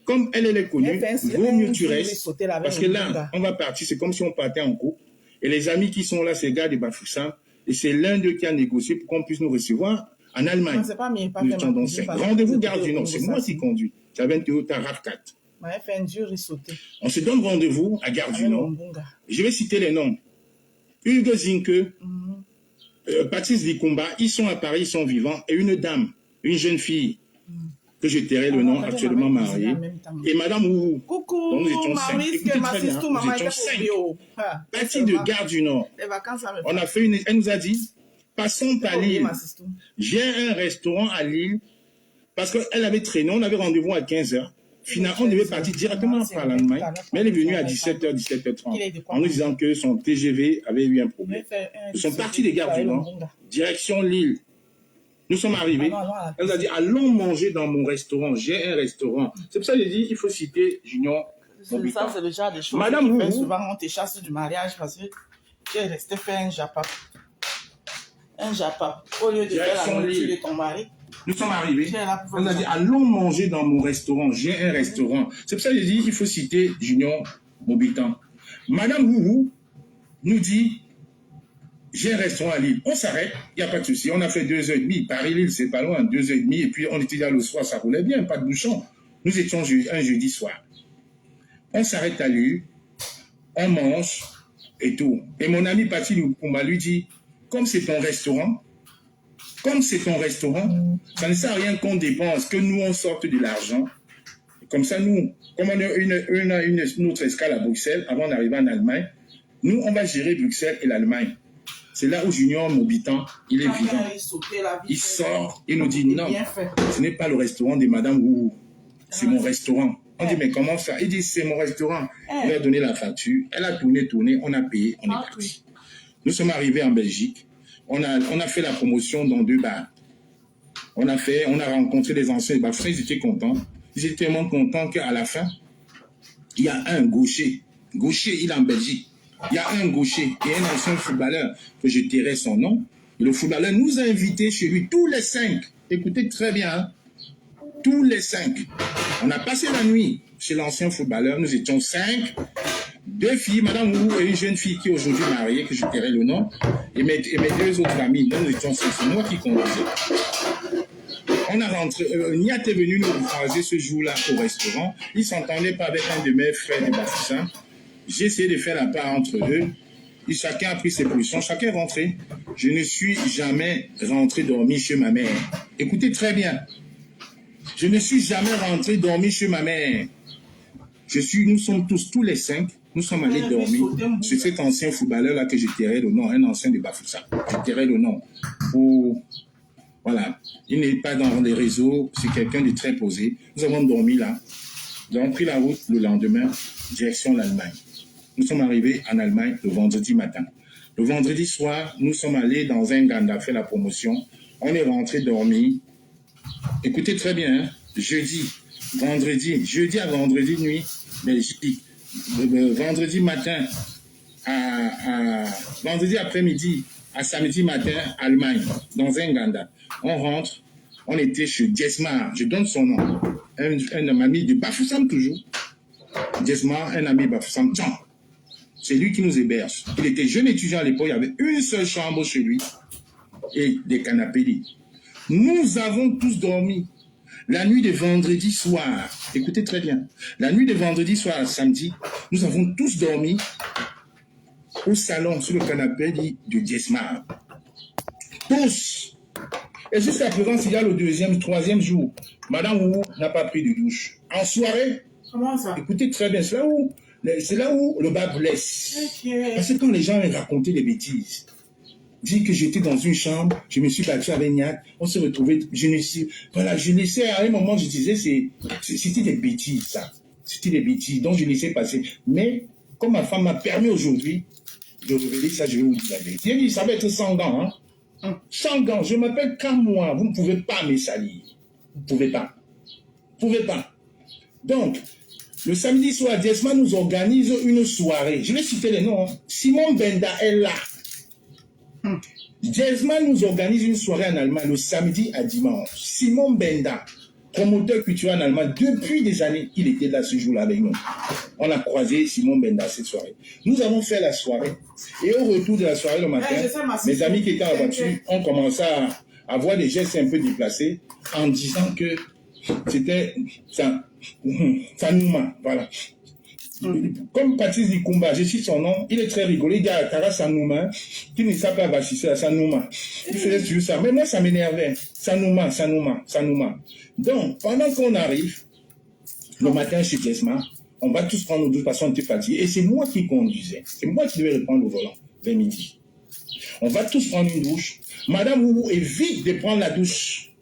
Comme elle est connue, vaut mieux tu restes. Parce que là, on va partir, c'est comme si on partait en couple. Et les amis qui sont là, c'est les gars de Bafoussam. Et c'est l'un d'eux qui a négocié pour qu'on puisse nous recevoir en Allemagne. Rendez-vous Gare du Nord, c'est moi qui conduis. J'avais un Toyota RAV4. On se donne rendez-vous à Gare du Nord. Je vais citer les noms. Hugues Zinke, Patrice Vikumba, ils sont à Paris, ils sont vivants. Et une dame, une jeune fille, que je tairai le nom, actuellement mariée. Et Madame Wouhou. Coucou, donc nous étions 5. Écoutez très bien, nous étions 5. Partie de Gare du Nord. On a fait elle nous a dit, passons par Lille. J'ai un restaurant à Lille. Parce qu'elle avait traîné, on avait rendez-vous à 15h. Finalement, on devait partir directement par l'Allemagne. Mais elle est venue à 17h, 17h30. En nous disant que son TGV avait eu un problème. Nous sommes partis des Gares du Nord. Direction Lille. Nous sommes arrivés. Elle nous a dit, allons manger dans mon restaurant. J'ai un restaurant. C'est pour ça que j'ai dit, il faut citer Junior. Ça, c'est déjà des choses. Madame Wouhou. Souvent, on te chasse du mariage parce que tu es resté faire un japa. Un japa. Au lieu de faire la nourriture de ton mari. Nous sommes arrivés. Elle nous a dit, allons manger dans mon restaurant. J'ai un restaurant. C'est pour ça que j'ai dit, il faut citer Junior Mobitan. Madame Wouhou nous dit, j'ai un restaurant à Lille. On s'arrête, il n'y a pas de souci. On a fait 2h30. Paris-Lille, c'est pas loin, 2h30. Et puis, on était là le soir, ça roulait bien, pas de bouchon. Nous étions un jeudi soir. On s'arrête à Lille, on mange et tout. Et mon ami Patrick Lukumba lui dit, comme c'est ton restaurant, ça ne sert à rien qu'on dépense, que nous, on sorte de l'argent. Comme ça, nous, comme on a une autre escale à Bruxelles, avant d'arriver en Allemagne, nous, on va gérer Bruxelles et l'Allemagne. C'est là où Junior Mobitan, il est vivant. Il sort, il nous dit non, ce n'est pas le restaurant de Madame Wouhou, c'est mon restaurant. On dit mais comment ça? Il dit c'est mon restaurant. Il a donné la facture, elle a tourné, on a payé, on est parti. Nous sommes arrivés en Belgique, on a fait la promotion dans 2 bars. On a rencontré des anciens bars, ils étaient contents. Ils étaient tellement contents qu'à la fin, il y a un gaucher. Gaucher, il est en Belgique. Il y a un gaucher et un ancien footballeur que je tairai son nom. Le footballeur nous a invités chez lui, tous les 5. Écoutez très bien, hein? Tous les 5. On a passé la nuit chez l'ancien footballeur. Nous étions 5. 2 filles, Madame Wu et une jeune fille qui est aujourd'hui mariée, que je tairai le nom, et mes 2 autres amis. Nous étions 5. C'est moi qui conduisais. On a rentré, Niat est venu nous croiser ce jour-là au restaurant. Il ne s'entendait pas avec un de mes frères de Bafoussam. J'ai essayé de faire la part entre eux. Et chacun a pris ses positions, chacun est rentré. Je ne suis jamais rentré dormir chez ma mère. Écoutez très bien. Je ne suis jamais rentré dormir chez ma mère. Nous sommes tous les 5, nous sommes allés dormir chez cet ancien footballeur-là que je tairai le nom, un ancien de Bafoussam. Je tairai le nom. Voilà. Il n'est pas dans les réseaux, c'est quelqu'un de très posé. Nous avons dormi là. Nous avons pris la route le lendemain, direction l'Allemagne. Nous sommes arrivés en Allemagne le vendredi matin. Le vendredi soir, nous sommes allés dans un ganda faire la promotion. On est rentré dormir. Écoutez très bien, hein? Jeudi à vendredi nuit, Belgique. Vendredi matin, vendredi après-midi, à samedi matin, Allemagne, dans un ganda. On rentre, on était chez Jesmar, je donne son nom, un ami de Bafoussam toujours. Jesmar, un ami de Bafoussam, c'est lui qui nous héberge. Il était jeune étudiant à l'époque, il y avait une seule chambre chez lui et des canapés lits. Nous avons tous dormi la nuit de vendredi soir. Écoutez très bien. La nuit de vendredi soir à samedi, nous avons tous dormi au salon sur le canapé de Jesmar. Tous. Et jusqu'à présent, s'il y a le 2e, 3e jour, Madame Wu n'a pas pris de douche. En soirée, comment ça? Écoutez très bien, c'est là où le bas blesse. Okay. Parce que quand les gens racontaient des bêtises, dit que j'étais dans une chambre, je me suis battu avec Niat, on s'est retrouvés, je laissais, à un moment, je disais, c'était des bêtises, ça. C'était des bêtises, donc je laissais passer. Mais, comme ma femme m'a permis aujourd'hui de révéler ça, je vais vous dire la vérité. Il dit, ça va être sans gants, hein. Sans gants, je m'appelle comme moi, vous ne pouvez pas me salir. Vous ne pouvez pas. Vous ne pouvez pas. Donc, le samedi soir, Jesma nous organise une soirée. Je vais citer les noms. Hein. Simon Benda est là. Jesma nous organise une soirée en Allemagne le samedi à dimanche. Simon Benda, promoteur culturel en Allemagne, depuis des années, il était là ce jour-là avec nous. On a croisé Simon Benda cette soirée. Nous avons fait la soirée. Et au retour de la soirée le matin, mes amis qui étaient en voiture ont commencé à avoir des gestes un peu déplacés en disant que c'était Sanouma, voilà. Comme Patrice Dikumba, je cite son nom, il est très rigolo. Il dit à Tara Sanouma, qui ne savait pas bassisser à Sanouma. Il faisait toujours ça. Mais moi, ça m'énervait. Sanouma. Donc, pendant qu'on arrive, le matin chez Jesma, on va tous prendre nos douches parce qu'on était fatigués. Et c'est moi qui conduisais. C'est moi qui devais reprendre le volant vers midi. On va tous prendre une douche. Madame Wu évite de prendre la douche.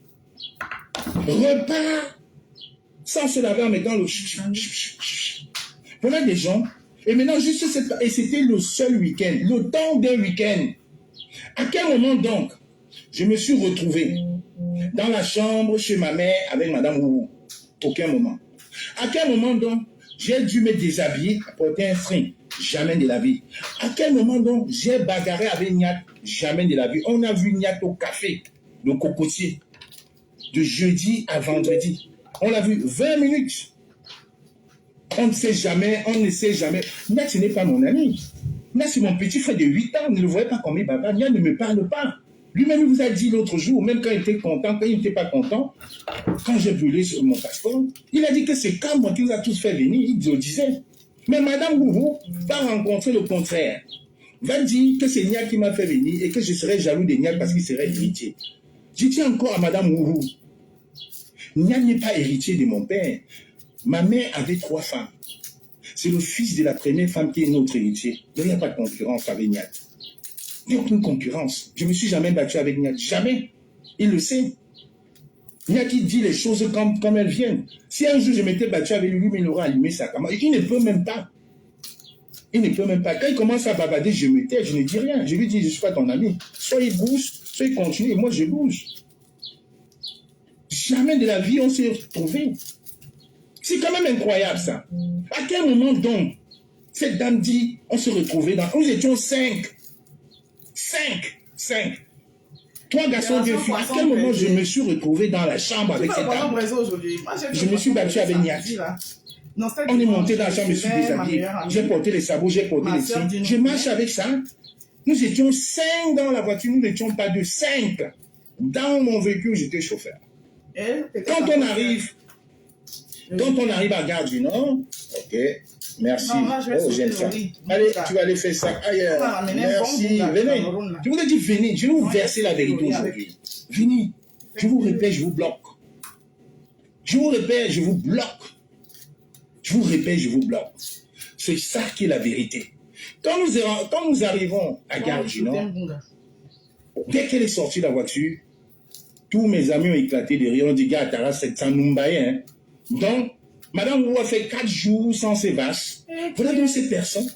Repart sans se laver en mettant le voilà des gens. Et maintenant, juste et c'était le seul week-end, le temps d'un week-end. À quel moment donc, je me suis retrouvé dans la chambre chez ma mère avec Madame Wu? Aucun moment. À quel moment donc, j'ai dû me déshabiller, porter un string? Jamais de la vie. À quel moment donc, j'ai bagarré avec Niat? Jamais de la vie. On a vu Niat au café, le cocotier, de jeudi à vendredi. On l'a vu 20 minutes. On ne sait jamais. Niat, ce n'est pas mon ami. Niat, c'est mon petit frère de 8 ans. Ne le voyez pas comme il bavard. Niat ne me parle pas. Lui-même, il vous a dit l'autre jour, même quand il était content, quand il n'était pas content, quand j'ai brûlé mon passeport, il a dit que c'est quand moi qui nous a tous fait venir. Il disait. Mais Madame Gourou va rencontrer le contraire. Va dire que c'est Niat qui m'a fait venir et que je serais jaloux de Niat parce qu'il serait héritier. Je dis encore à Madame Gourou, Niat n'est pas héritier de mon père. Ma mère avait 3 femmes. C'est le fils de la première femme qui est notre héritier. Il n'y a pas de concurrence avec Niat. Il n'y a aucune concurrence. Je ne me suis jamais battu avec Niat. Jamais. Il le sait. Niat qui dit les choses comme elles viennent. Si un jour je m'étais battu avec lui, il aurait allumé sa caméra. Il ne peut même pas. Il ne peut même pas. Quand il commence à bavarder, je me tais, je ne dis rien. Je lui dis, je ne suis pas ton ami. Soit il bouge, soit il continue, et moi je bouge. Jamais de la vie on s'est retrouvés. C'est quand même incroyable, ça. À quel moment, donc, cette dame dit, on se retrouvait dans... Nous étions 5. 5. 3 garçons, 2 filles. À quel moment je me suis retrouvé dans la chambre avec cette dame? Je me suis battu avec Niati. On est monté dans la chambre, je me suis déshabillé. J'ai porté les sabots, j'ai porté les signes. Je marche avec ça. Nous étions 5 dans la voiture, nous n'étions pas 2, 5. Dans mon véhicule, j'étais chauffeur. Quand on arrive à Gare du Nord, ok, merci. Oh, j'aime ça. Allez, tu vas aller faire ça ailleurs. Merci. Venez. Je vous ai dit, venez. Je vais vous verser la vérité aujourd'hui. Venez. Je vous répète, je vous bloque. Je vous répète, je vous bloque. Je vous répète, je vous bloque. C'est ça qui est la vérité. Quand nous arrivons à Gare du Nord, dès qu'elle est sortie de la voiture, tous mes amis ont éclaté de rire. On dit, gars, Tara, c'est un Numbaye. Hein? Donc, Madame Wu a fait 4 jours sans ses vaches. Voilà donc cette personne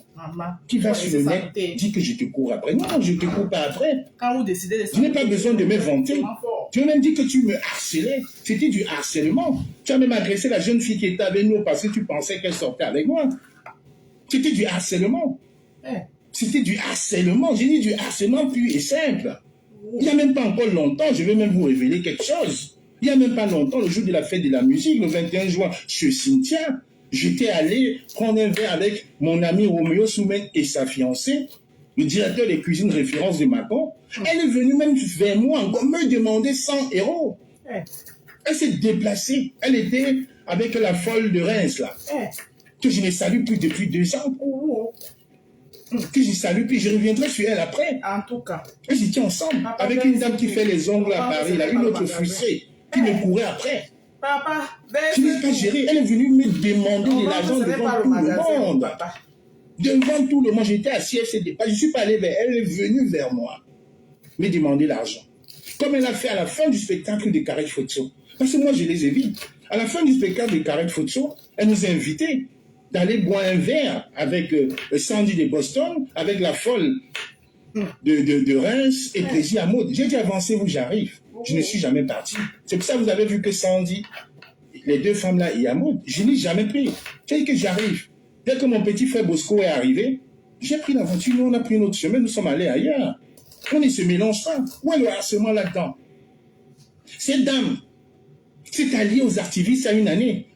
qui va sur le net, dit que je te cours après. Non, je ne te cours pas après. Quand vous décidez de... Je n'ai pas besoin de me vanter. Tu as même dit que tu me harcelais. C'était du harcèlement. Tu as même agressé la jeune fille qui était avec nous parce que tu pensais qu'elle sortait avec moi. C'était du harcèlement. C'était du harcèlement. J'ai dit du harcèlement pur et simple. Il n'y a même pas encore longtemps, je vais même vous révéler quelque chose. Il n'y a même pas longtemps, le jour de la fête de la musique, le 21 juin, chez Cynthia, j'étais allé prendre un verre avec mon ami Roméo Soumen et sa fiancée, le directeur des cuisines référence de Macon. Elle est venue même vers moi encore me demander 100 €. Elle s'est déplacée. Elle était avec la folle de Reims, là, que je ne salue plus depuis 2 ans. Que je salue, puis je reviendrai sur elle après. En tout cas. Et j'étais ensemble avec une dame qui fait les ongles à Paris, là, une autre frustrée, qui me courait après. Papa, je n'ai pas géré. Elle est venue me demander de l'argent devant tout le monde. Devant tout le monde, j'étais assis, elle s'est dépassée. Je ne suis pas allé vers elle, elle est venue vers moi, me demander l'argent. Comme elle a fait à la fin du spectacle de Carré Photo. Parce que moi, je les ai vus. À la fin du spectacle de Carré Photo, elle nous a invités d'aller boire un verre avec Sandy de Boston, avec la folle de Reims et Plaisir à Maud. J'ai dit, avancez-vous, j'arrive. Je ne suis jamais parti. C'est pour ça que vous avez vu que Sandy, les 2 femmes-là et Maud, je n'ai jamais pris. J'ai dit que j'arrive. Dès que mon petit frère Bosco est arrivé, j'ai pris l'aventure, nous on a pris notre chemin, nous sommes allés ailleurs. On ne se mélange pas. Où est le harcèlement là-dedans? Cette dame s'est alliée aux activistes à une année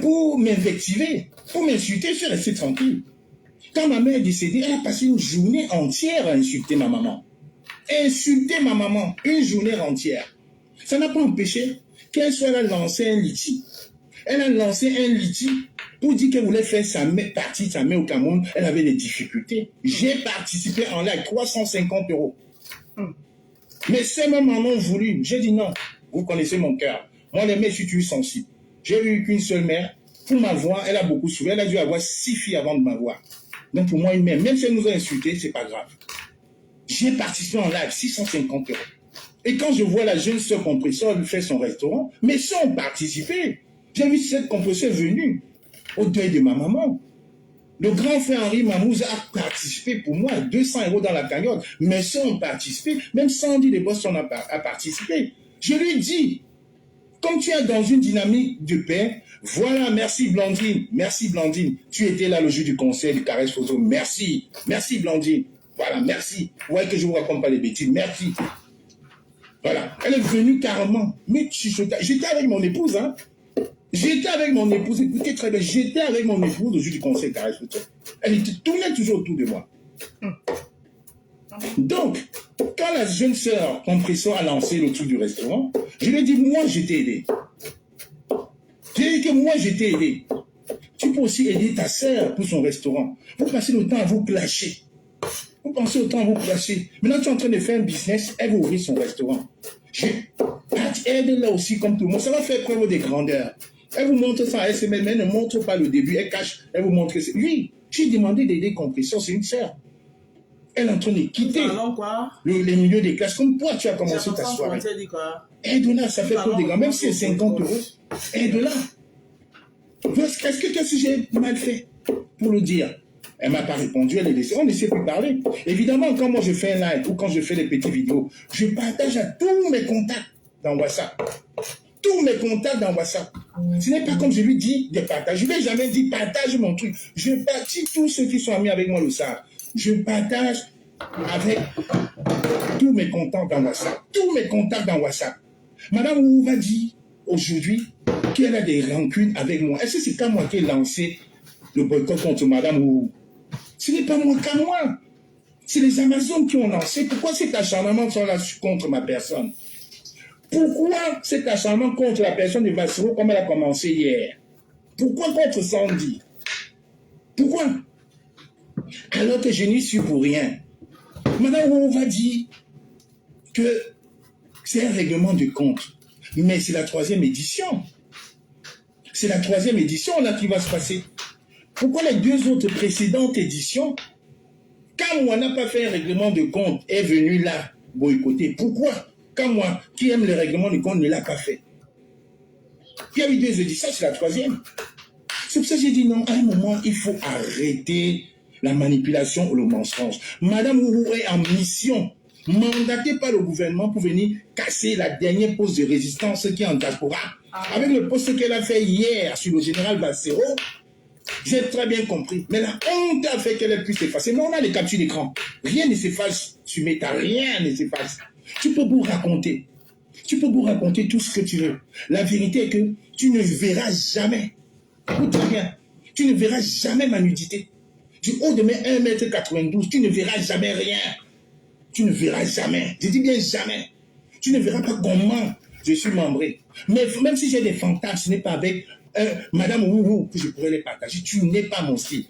pour m'invectiver. Pour m'insulter, je suis resté tranquille. Quand ma mère est décédée, elle a passé une journée entière à insulter ma maman. Insulter ma maman, une journée entière. Ça n'a pas empêché qu'elle soit là lancer un litige. Elle a lancé un litige pour dire qu'elle voulait faire sa partie, sa mère au Cameroun. Elle avait des difficultés. J'ai participé en live, 350 €. Mais ces mêmes mamans ont voulu. J'ai dit non. Vous connaissez mon cœur. Moi, les mères, je suis toujours sensible. J'ai eu qu'une seule mère. Pour m'avoir, elle a beaucoup souffert. Elle a dû avoir 6 filles avant de m'avoir. Donc pour moi, une mère, même si elle nous a insultés, c'est pas grave. J'ai participé en live, 650 €. Et quand je vois la jeune sœur compresseur lui faire son restaurant, mes soeurs ont participé. J'ai vu cette compresseur venue au deuil de ma maman. Le grand frère Henri Mamouze a participé pour moi, 200 € dans la cagnotte. Mes soeurs ont participé, même Sandy de Boston a participé. Je lui dis, comme tu es dans une dynamique de paix, voilà, merci Blandine, tu étais là le jour du concert du Carré Photo, merci Blandine, voilà, merci. Vous voyez que je ne vous raconte pas les bêtises, merci. Voilà, elle est venue carrément, mais j'étais avec mon épouse, hein. J'étais avec mon épouse, écoutez très bien, j'étais avec mon épouse au jour du concert du Carré Photo. Elle tournait toujours autour de moi. Donc, quand la jeune sœur compresseur a lancé le truc du restaurant, je lui ai dit, moi, je t'ai aidé. J'ai dit que moi, je t'ai aidé. Tu peux aussi aider ta sœur pour son restaurant. Vous passez le temps à vous clasher. Vous pensez au temps à vous clasher. Maintenant, tu es en train de faire un business, elle va ouvrir son restaurant. Aide-la aussi comme tout le monde. Ça va faire preuve de grandeur. Elle vous montre ça à SML, mais elle ne montre pas le début. Elle cache, elle vous montre que c'est... Oui, j'ai demandé d'aider compresseur, c'est une sœur. Elle est en train de quitter les milieux des classes. Comme toi, tu as commencé ta soirée. Aide-la, ça fait trop de grands. Même si c'est 50 €, aide-la. Est-ce que j'ai mal fait pour le dire? Elle ne m'a pas répondu, elle est laissée. On ne sait plus parler. Évidemment, quand moi je fais un live ou quand je fais des petites vidéos, je partage à tous mes contacts dans WhatsApp. tous mes contacts dans WhatsApp. Ce n'est pas comme je lui dis de partage. Je ne vais jamais dire partage mon truc. Je partage, tous ceux qui sont amis avec moi le savent. Je partage avec tous mes contacts dans WhatsApp. Tous mes contacts dans WhatsApp. Madame Ouva dit aujourd'hui qu'elle a des rancunes avec moi. Est-ce que c'est pas moi qui ai lancé le boycott contre Madame Ouva? Ce n'est pas moi qu'à moi. C'est les Amazones qui ont lancé. Pourquoi cet acharnement sont là contre ma personne? Pourquoi cet acharnement contre la personne de Bassirou comme elle a commencé hier? Pourquoi contre Sandy? Pourquoi? Alors que je n'y suis pour rien. Madame Ouva dit que c'est un règlement de compte. Mais c'est la 3e édition. C'est la 3e édition là qui va se passer. Pourquoi les 2 autres précédentes éditions, quand moi n'a pas fait un règlement de compte, est venu là boycotter? Pourquoi? Quand moi, qui aime le règlement de compte, ne l'a pas fait. Il y a eu 2 éditions, c'est la 3e. C'est pour ça que j'ai dit non, à un moment, il faut arrêter la manipulation ou le mensonge. Madame Ourou est en mission, mandatée par le gouvernement pour venir casser la dernière poste de résistance qui est en diaspora. Avec le poste qu'elle a fait hier sur le général Bassero, j'ai très bien compris. Mais la honte a fait qu'elle puisse s'effacer. Mais on a les captures d'écran. Rien ne s'efface sur Meta, rien ne s'efface. Tu peux vous raconter. Tu peux vous raconter tout ce que tu veux. La vérité est que tu ne verras jamais. Écoute bien. Tu ne verras jamais ma nudité. Du haut de mes 1,92 m, tu ne verras jamais rien. Tu ne verras jamais. Je dis bien jamais. Tu ne verras pas comment je suis membré. Mais même si j'ai des fantasmes, ce n'est pas avec Madame Ouhou que je pourrais les partager. Tu n'es pas mon style.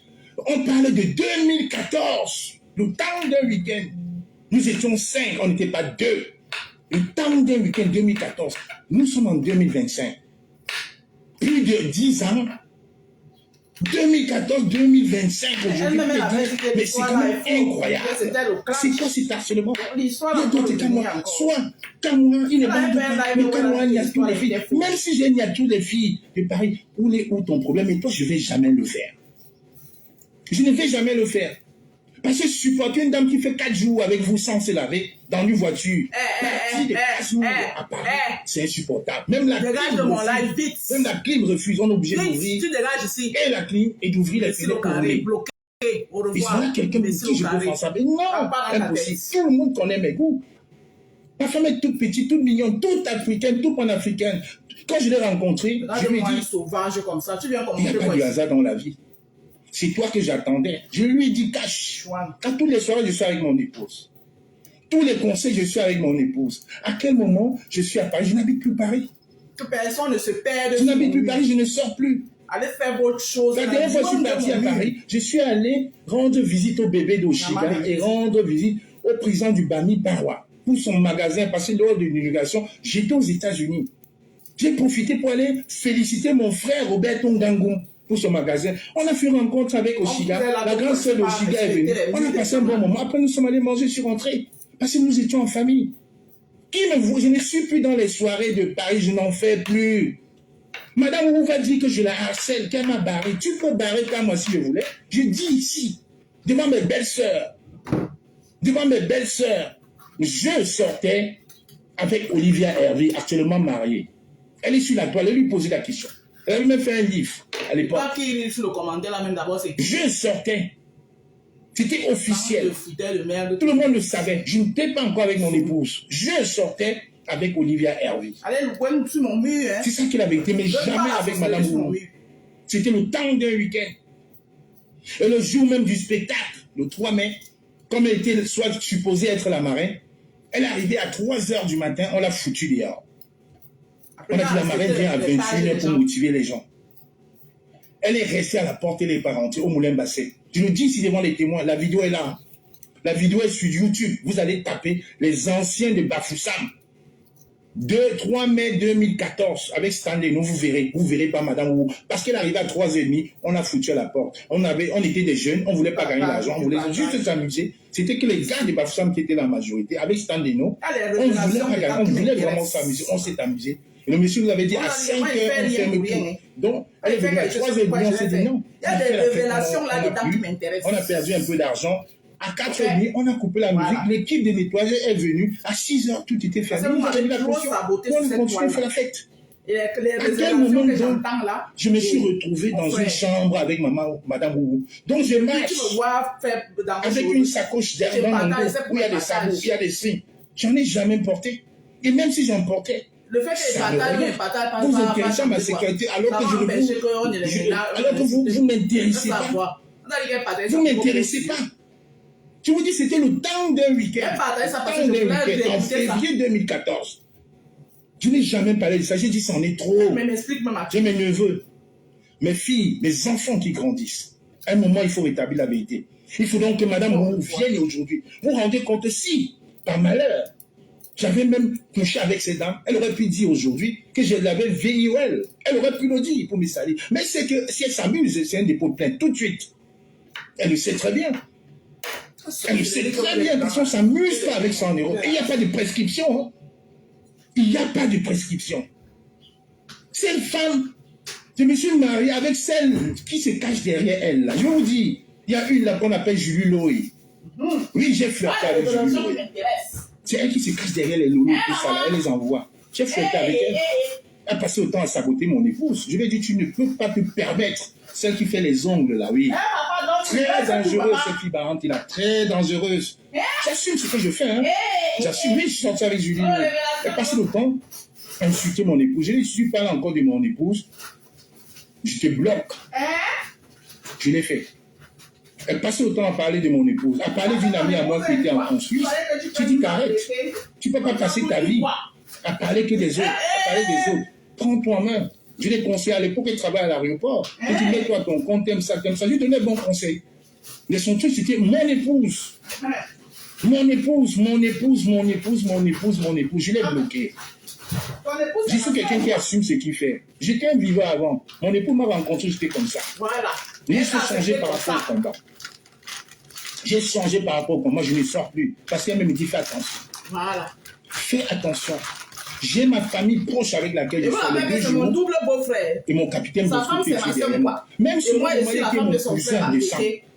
On parle de 2014, le temps d'un week-end. Nous étions 5, on n'était pas 2. Le temps d'un week-end 2014. Nous sommes en 2025. Plus de 10 ans. 2014, 2025, aujourd'hui, mais c'est quand même incroyable. C'est quoi cet harcèlement? Il y a d'autres qu'à moi. Soit, qu'à moi, il ne va pas, mais qu'à moi, il y a tous les filles. Même si il y a tous les filles de Paris, où est ton problème? Et toi, je ne vais jamais le faire. Je ne vais jamais le faire. Parce que supporter une dame qui fait 4 jours avec vous sans se laver dans une voiture, à Paris, c'est insupportable. Même la clim refuse, on est obligé d'ouvrir. Et la clim et d'ouvrir les fenêtres pour rouler. Il sera quelqu'un pour qui je peux faire ça. Mais non, impossible. Tout le monde connaît mes goûts. Ma femme est toute petite, toute mignonne, toute africaine, toute panafricaine. Quand je l'ai rencontrée, je lui ai dit, il n'y a pas de hasard dans la vie. C'est toi que j'attendais. Je lui ai dit cash. À toutes les soirées, je suis avec mon épouse. Tous les conseils, je suis avec mon épouse. À quel moment je suis à Paris? Je n'habite plus Paris. Que personne ne se perde. Je n'habite plus Paris, je ne sors plus. Allez faire votre chose. La dernière fois que je suis parti à Paris, je suis allé rendre visite au bébé d'Oshiga et rendre visite au président du Bami Barwa pour son magasin, parce que lors de l'inauguration, j'étais aux États-Unis. J'ai profité pour aller féliciter mon frère Robert Tongangoum pour son magasin. On a fait une rencontre avec Oshiga. La grande sœur d'Oshiga est venue. On a passé un bon moment. Après, nous sommes allés manger, je suis rentré. Parce que nous étions en famille. Je ne suis plus dans les soirées de Paris, je n'en fais plus. Madame Ouva dit que je la harcèle, qu'elle m'a barré. Tu peux barrer comme moi si je voulais. Je dis ici, devant mes belles-sœurs, je sortais avec Olivia Hervé, actuellement mariée. Elle est sur la toile, elle lui posait la question. Elle avait même fait un livre à l'époque. Pas qui est sur le commentaire là même d'abord, c'est. Je sortais. C'était officiel. Tout le monde le savait. Je n'étais pas encore avec mon épouse. Je sortais avec Olivia Hervé. Allez, le point sur mon mur. C'est ça qui l'avait été, mais jamais avec Madame Ourou. C'était le temps d'un week-end. Et le jour même du spectacle, le 3 mai, comme elle était soit supposée être la marraine, elle est arrivée à 3 h du matin, on l'a foutue dehors. On a dit la marraine vient à 21 h pour motiver les gens. Elle est restée à la porte et les parentés au Moulin Basset. Je le dis ici devant les témoins, la vidéo est là. La vidéo est sur YouTube. Vous allez taper les anciens de Bafoussam. 3 mai 2014, avec Stanley, vous verrez pas Madame Ourou. Parce qu'elle arrivait à 3 h 30, on a foutu à la porte. On était des jeunes, on ne voulait pas gagner l'argent, on voulait juste s'amuser. C'était que les gars de Bafoussam qui étaient la majorité. Avec Stanley, on ne voulait pas gagner, on voulait vraiment s'amuser, on s'est amusé. Et le monsieur nous avait dit à 5 h, on ferme tout. Donc, elle est venue à 3 h 30, on s'est dit non. Il y a des révélations là-dedans qui m'intéressent. On a perdu un peu d'argent. À 4 h 30, on a coupé la musique. L'équipe de nettoyage est venue. À 6 h, tout était fermé. Nous avons mis la pression. On continue à faire la fête. Et les À quel révélations moment que donc j'entends là, je me suis retrouvé dans une chambre avec Madame Oubou. Donc je marche tu me vois faire dans avec une sacoche derrière mon dos où il y a des sabots, il y a des signes. J'en ai jamais porté. Et même si j'en portais, le fait que ça me regarde. Vous intéressez à ma sécurité alors que vous m'intéressez pas. Vous m'intéressez pas. Je vous dis, c'était le temps d'un week-end. En février 2014. Je n'ai jamais parlé de ça. J'ai dit, c'en est trop. Mais m'explique-moi. J'ai mes neveux, mes filles, mes enfants qui grandissent. À un moment, il faut rétablir la vérité. Il faut donc que Madame Roux vienne aujourd'hui. Vous vous rendez compte si, par malheur, j'avais même couché avec ces dames, elle aurait pu dire aujourd'hui que je l'avais VIOL. Elle aurait pu le dire pour me salir. Mais c'est que si elle s'amuse, c'est un dépôt de plainte tout de suite. Elle le sait très bien. Elle le sait très bien, parce qu'on ne s'amuse pas avec 100 euros. Et il n'y a pas de prescription. Hein. Il n'y a pas de prescription. Cette femme, je me suis marié avec celle qui se cache derrière elle. Là. Je vous dis, il y a une là qu'on appelle Julie Loé. Oui, j'ai flirté avec Julie Loé. C'est elle qui se cache derrière les loulous, tout ça, là, elle les envoie. J'ai flirté avec elle. Elle a passé autant à saboter mon épouse. Je lui ai dit, tu ne peux pas te permettre. Celle qui fait les ongles, là, oui. Très dangereuse, cette fille barante, là. Très dangereuse. J'assume ce que je fais, hein. J'assume. Oui, je suis sorti avec Julie. Elle a passé le temps à insulter mon épouse. Je ne suis pas là encore de mon épouse. Je te bloque. Je l'ai fait. Elle passait autant à parler de mon épouse, à parler d'une amie à moi qui était en Suisse. Tu dis qu'arrête. Tu ne peux pas passer ta vie à parler que des autres, à parler des autres. Prends-toi en main. Je l'ai conseillé à l'époque qu'elle travaille à l'aéroport. Et tu mets toi ton compte, t'aimes ça. Je lui donnais bon conseil. Mais son truc, c'était mon épouse. Mon épouse. Je l'ai bloqué. Je suis quelqu'un qui assume ce qu'il fait. J'étais un vivant avant. Mon époux m'a rencontré, j'étais comme ça. Voilà. Mais j'ai changé par rapport au combat. J'ai changé par rapport au combat, je ne sors plus. Parce qu'elle me dit, fais attention. Voilà. Fais attention. J'ai ma famille proche avec laquelle je fais les 2 c'est jours. mon double beau-frère. Et mon capitaine Sa femme, c'est ma soeur, quoi. Même si moi, je suis la femme de son frère.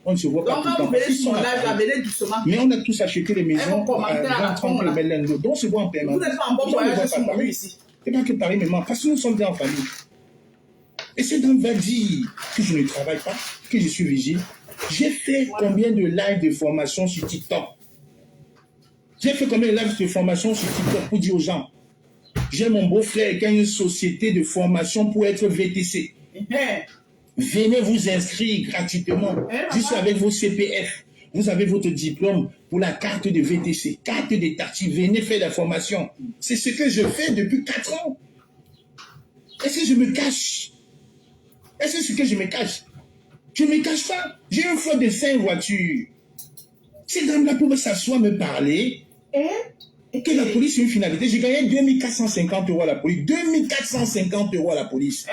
on ne se voit pas donc, tout le quand temps. vous venez sur mon live, venez doucement. Mais on a tous acheté les maisons à 20-30 km l'un de l'autre. Donc, on se voit en permanence. Vous n'êtes pas en bon voyage sur mon ici. C'est pas que Paris me manque, parce que nous sommes bien en famille. Et cette dame va dire que je ne travaille pas, que je suis vigile. J'ai fait combien de lives de formation sur TikTok? J'ai fait combien de lives de formation sur TikTok pour dire aux gens, j'ai mon beau-frère qui a une société de formation pour être VTC. Venez vous inscrire gratuitement, juste avec vos CPF. Vous avez votre diplôme pour la carte de VTC, carte d'état. Venez faire la formation. C'est ce que je fais depuis 4 ans. Est-ce que je me cache? Est-ce que c'est ce que je me cache? Je ne me cache pas. J'ai une fois de 5 voitures. Ces dames-là pouvaient s'asseoir, me parler. Que la police est une finalité. J'ai gagné 2450 € à la police. 2450 € à la police.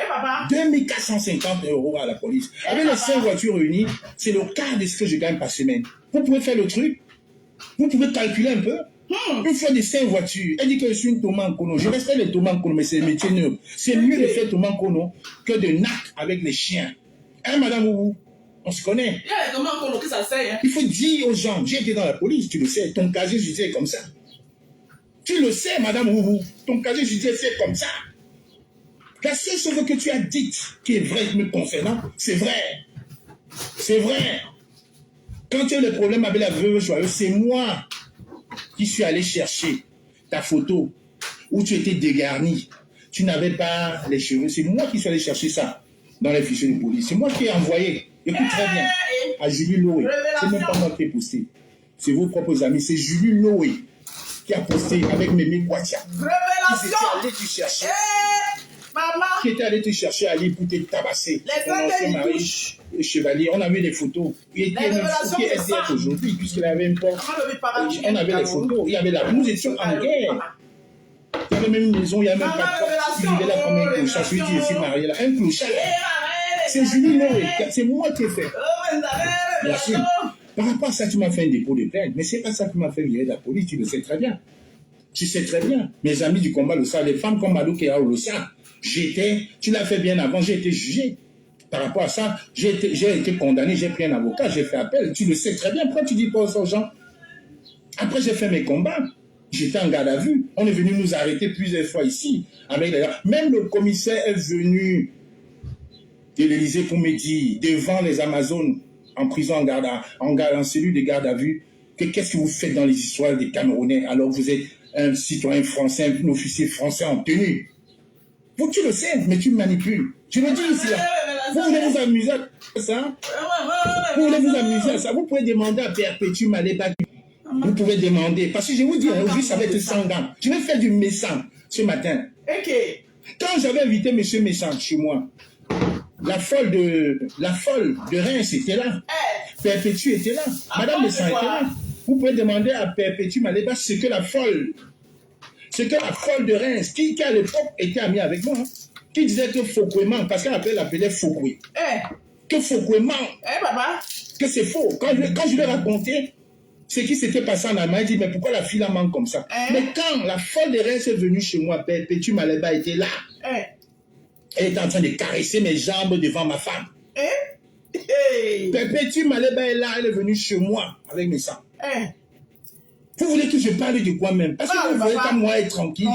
2450 € à la police. Avec les 5 voitures réunies, c'est le quart de ce que je gagne par semaine. Vous pouvez faire le truc. Vous pouvez calculer un peu. Une fois de 5 voitures. Elle dit que je suis une Thomas Nkono. Je reste les Thomas Nkono, mais c'est le métier neuf. C'est mieux de faire Thomas Nkono que de nac avec les chiens. Hein, madame Oubou? On se connaît. Il y a les Thomas Nkono qui ça sert. Hein? Il faut dire aux gens, j'ai été dans la police, tu le sais. Ton casier judiciaire est comme ça. Tu le sais, madame Oubou. Ton casier judiciaire c'est comme ça. La seule chose que tu as dite qui est vraie me concernant, c'est vrai. C'est vrai. Quand tu as eu le problème avec la veuve joyeuse, c'est moi qui suis allé chercher ta photo où tu étais dégarni. Tu n'avais pas les cheveux. C'est moi qui suis allé chercher ça dans les fichiers de police. C'est moi qui ai envoyé. Écoute très bien. À Julie Loé. C'est même pas moi qui ai posté. C'est vos propres amis. C'est Julie Loé qui a posté avec Mémé Kouatia. Révélation. Qui était allé te chercher à aller pour te tabasser. Les anciens touchent. Le chevalier, on a vu les photos. Il était SDF aujourd'hui, puisqu'il avait une porte. On avait les photos. Il y avait nous étions en guerre. Il y avait même une maison, il y avait même pas de porte. Il vivait là comme un clochard. Celui qui est marié là, un clochard. C'est Julie Noé. C'est moi qui ai fait. Bien sûr. Par rapport à ça, tu m'as fait un dépôt de plainte. Mais c'est pas ça qui m'a fait virer de la police, tu le sais très bien. Tu sais très bien. Mes amis du combat le savent. Les femmes comme Malou Kéao le savent. Tu l'as fait bien avant, j'ai été jugé. Par rapport à ça, j'ai été condamné, j'ai pris un avocat, j'ai fait appel. Tu le sais très bien. Pourquoi tu dis pas ça aux gens? Après, j'ai fait mes combats. j'étais en garde à vue. On est venu nous arrêter plusieurs fois ici. Même le commissaire est venu de l'Élysée pour me dire, devant les Amazones, en prison, en cellule de garde à vue, que qu'est-ce que vous faites dans les histoires des Camerounais alors que vous êtes un citoyen français, un officier français en tenue. Vous, tu le sais, mais tu me manipules. Je le dis ici. Là. Vous voulez vous amuser à ça? Vous voulez vous amuser à ça? Vous pouvez demander à Perpétue Maleba. Vous pouvez demander. Parce que je vous dis, aujourd'hui, ça va être sanguin. Je vais faire du Messan ce matin. Ok. Quand j'avais invité M. Messan chez moi, la folle de Reims était là. Perpétue était là. Madame Messan était là. Vous pouvez demander à Perpétue Maleba ce que la folle de Reims, qui à l'époque était amie avec moi, qui disait que Foucault, parce qu'elle l'appelait Foucault. Que Foucault, papa. que c'est faux. Quand je lui ai raconté ce qui s'était passé en Allemagne, il dit, mais pourquoi la fille la manque comme ça? Mais quand la folle de Reims est venue chez moi, Perpétue Maleba était là. Elle était en train de caresser mes jambes devant ma femme. Perpétue Maleba est là, elle est venue chez moi avec mes sangs. Vous voulez que je parle de quoi même? Parce que vous voyez comme moi être tranquille,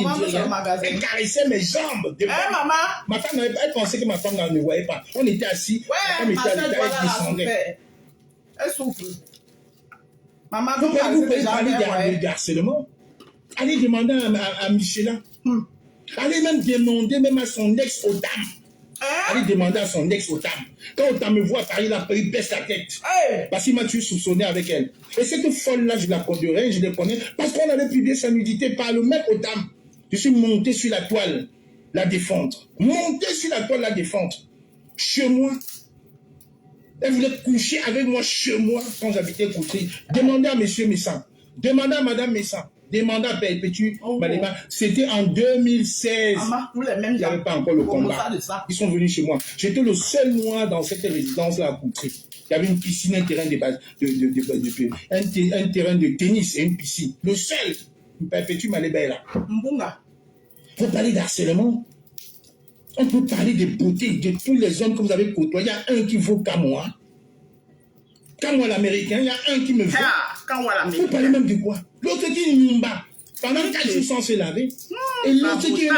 elle caressait mes jambes devant maman. Ma femme n'avait pas, elle pensait que ma femme ne voyait pas. On était assis, ma femme était à l'état, elle descendait. Elle souffre. Maman, vous pouvez parler de harcèlement. Allez demander à Michela. Allez même demander même à son ex aux dames. Allez demander à son ex aux dames. Quand Otam me voit à Paris, il baisse la tête. Parce qu'il m'a tué soupçonné avec elle. Et cette folle-là, je la connais, je la connais. Parce qu'on avait publié sa nudité par le même Otam. Je suis monté sur la toile, la défendre. Monté sur la toile, la défendre. Chez moi. Elle voulait coucher avec moi chez moi quand j'habitais Coutry. Demandez à M. Messan. Demandez à Mme Messan. Demandez à Perpétue Maleba. C'était en 2016. Il n'y avait pas encore le combat. Ils sont venus chez moi. J'étais le seul moi dans cette résidence-là à Coutry. Il y avait une piscine, un terrain un terrain de tennis et une piscine. Le seul. Perpétue Maleba est là. Vous parlez d'harcèlement. On peut parler de beauté, de tous les hommes que vous avez côtoyés. Il y a un qui vaut qu'à moi. Qu'à moi l'américain, il y a un qui me vaut. Vous parlez même de quoi? L'autre qui nous bat. Pendant 4 jours sans se laver. Et l'autre qui est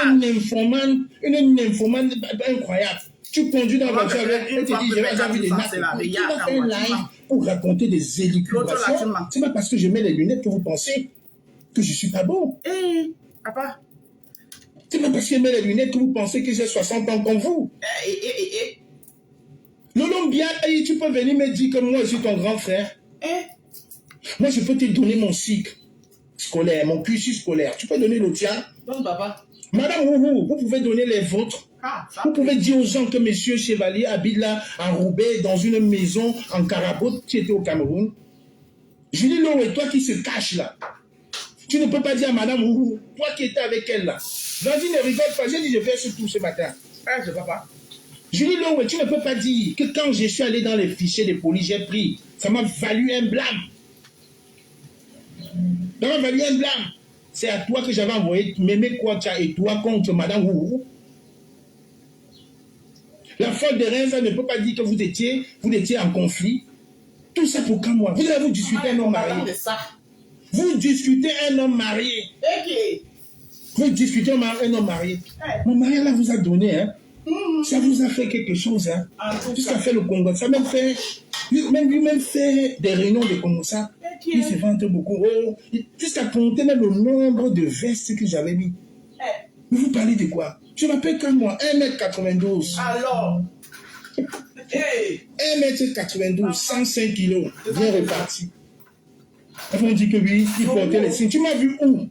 une nymphomane incroyable. Tu conduis dans la voiture avec elle, tu te dis, j'ai envie de nappes. Tu vas faire un live pour raconter des élucubrations. C'est pas parce que je mets les lunettes que vous pensez que je suis pas bon. Papa. C'est pas parce que je mets les lunettes que vous pensez que j'ai 60 ans comme vous. L'Olombia, tu peux venir me dire que moi je suis ton grand frère. Moi je peux te donner mon cycle scolaire, mon cursus scolaire. Tu peux donner le tien. Non, papa. Madame Roux, vous pouvez donner les vôtres. Vous pouvez dire aux gens que Monsieur Chevalier habite là, en Roubaix, dans une maison en Carabote, qui était au Cameroun. Julie Lowe, et toi qui se caches là. Tu ne peux pas dire à Madame Roux, toi qui étais avec elle là. Vas-y, ne rigole pas. J'ai dit, je fais ce tout ce matin. Je papa. Julie Lowe, tu ne peux pas dire que quand je suis allé dans les fichiers de police, j'ai pris. Ça m'a valu un blâme. Ça m'a valu un blâme. C'est à toi que j'avais envoyé Mémé Kouacha et toi contre Madame Roux. La faute de Reims ne peut pas dire que vous étiez en conflit. Tout ça pour quand moi? Vous allez vous discuter un homme marié. Vous discutez un homme marié. Vous discutez un homme marié. Mon mari là vous a donné, hein. Ça vous a fait quelque chose, hein. Tout ça fait le Congo. Ça même fait, lui-même fait des réunions de comme ça. Il se vante beaucoup. Jusqu'à compter même le nombre de vestes que j'avais mis. Mais vous parlez de quoi? Je m'appelle comme moi, 1m92. Alors 1m92, 105 kilos, bien reparti. Ils vont dire que oui, il portait les signes. Tu m'as vu où?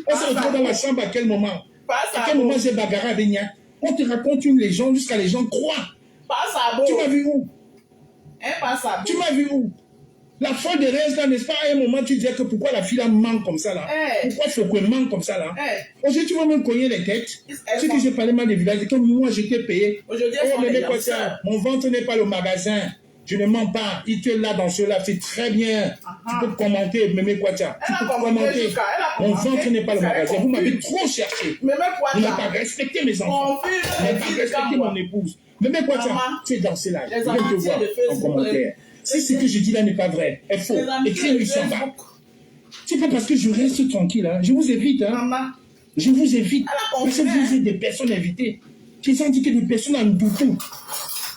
On s'est retrouvé dans la chambre à quel moment? À quel moment j'ai bagarré avec Nia? On te raconte une légende jusqu'à les gens croient. Tu m'as vu où? Tu m'as vu où? La folle de Reims, là, n'est-ce pas, à un moment, tu disais que pourquoi la fille là manque comme ça, là? Pourquoi faut qu'elle manque comme ça, là? Aujourd'hui, tu vas me cogner les têtes. C'est que j'ai parlé mal des villages, que moi, j'étais payé. Aujourd'hui, mais quoi ça? Mon ventre n'est pas le magasin. Je ne mens pas. Il était là dans cela, c'est très bien. Tu peux commenter, Mémé Kouacha. Tu peux commenter. Mon ventre n'est pas le magasin. Vous m'avez trop cherché. Vous n'avez pas respecté mes enfants. Vous n'avez pas respecté mon épouse. Mémé Kouacha, tu es dans cela. Je viens te voir en commentaire. Si ce que je dis là n'est pas vrai, est faux, écris-lui ça bas. C'est pas parce que je reste tranquille, hein. Je vous évite, hein. Maman. Je vous évite. Parce que compris, vous êtes des personnes invitées. Qui ont dit que des personnes en doutou.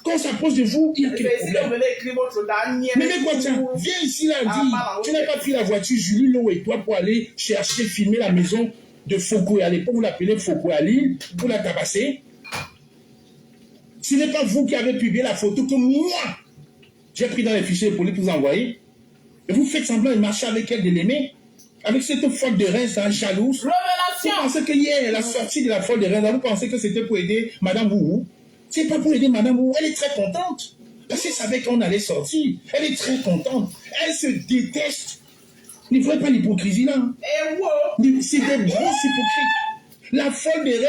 Quand on s'approche de vous, il y a quel Si on problème. venait écrire votre dernier. Mais quoi, tiens, viens ici là, dis, tu n'as pas pris la voiture Julie Lo et toi pour aller chercher, filmer la maison de Foucault. À l'époque, vous l'appelez Foucault à Lille, pour la tabasser. Ce n'est pas vous qui avez publié la photo que moi, j'ai pris dans les fichiers de police pour vous envoyer. Et vous faites semblant de marcher avec elle, de l'aimer. Avec cette folle de reine, ça, jalouse. Vous Révélation. pensez que hier, la sortie de la folle de reine, vous pensez que c'était pour aider Madame Wourou? C'est pas pour aider Madame Wourou. Elle est très contente. Parce qu'elle savait qu'on allait sortir. Elle est très contente. Elle se déteste. Ne voyez pas l'hypocrisie là. Hein? Et wow. C'est des grosses hypocrites. La folle de reine,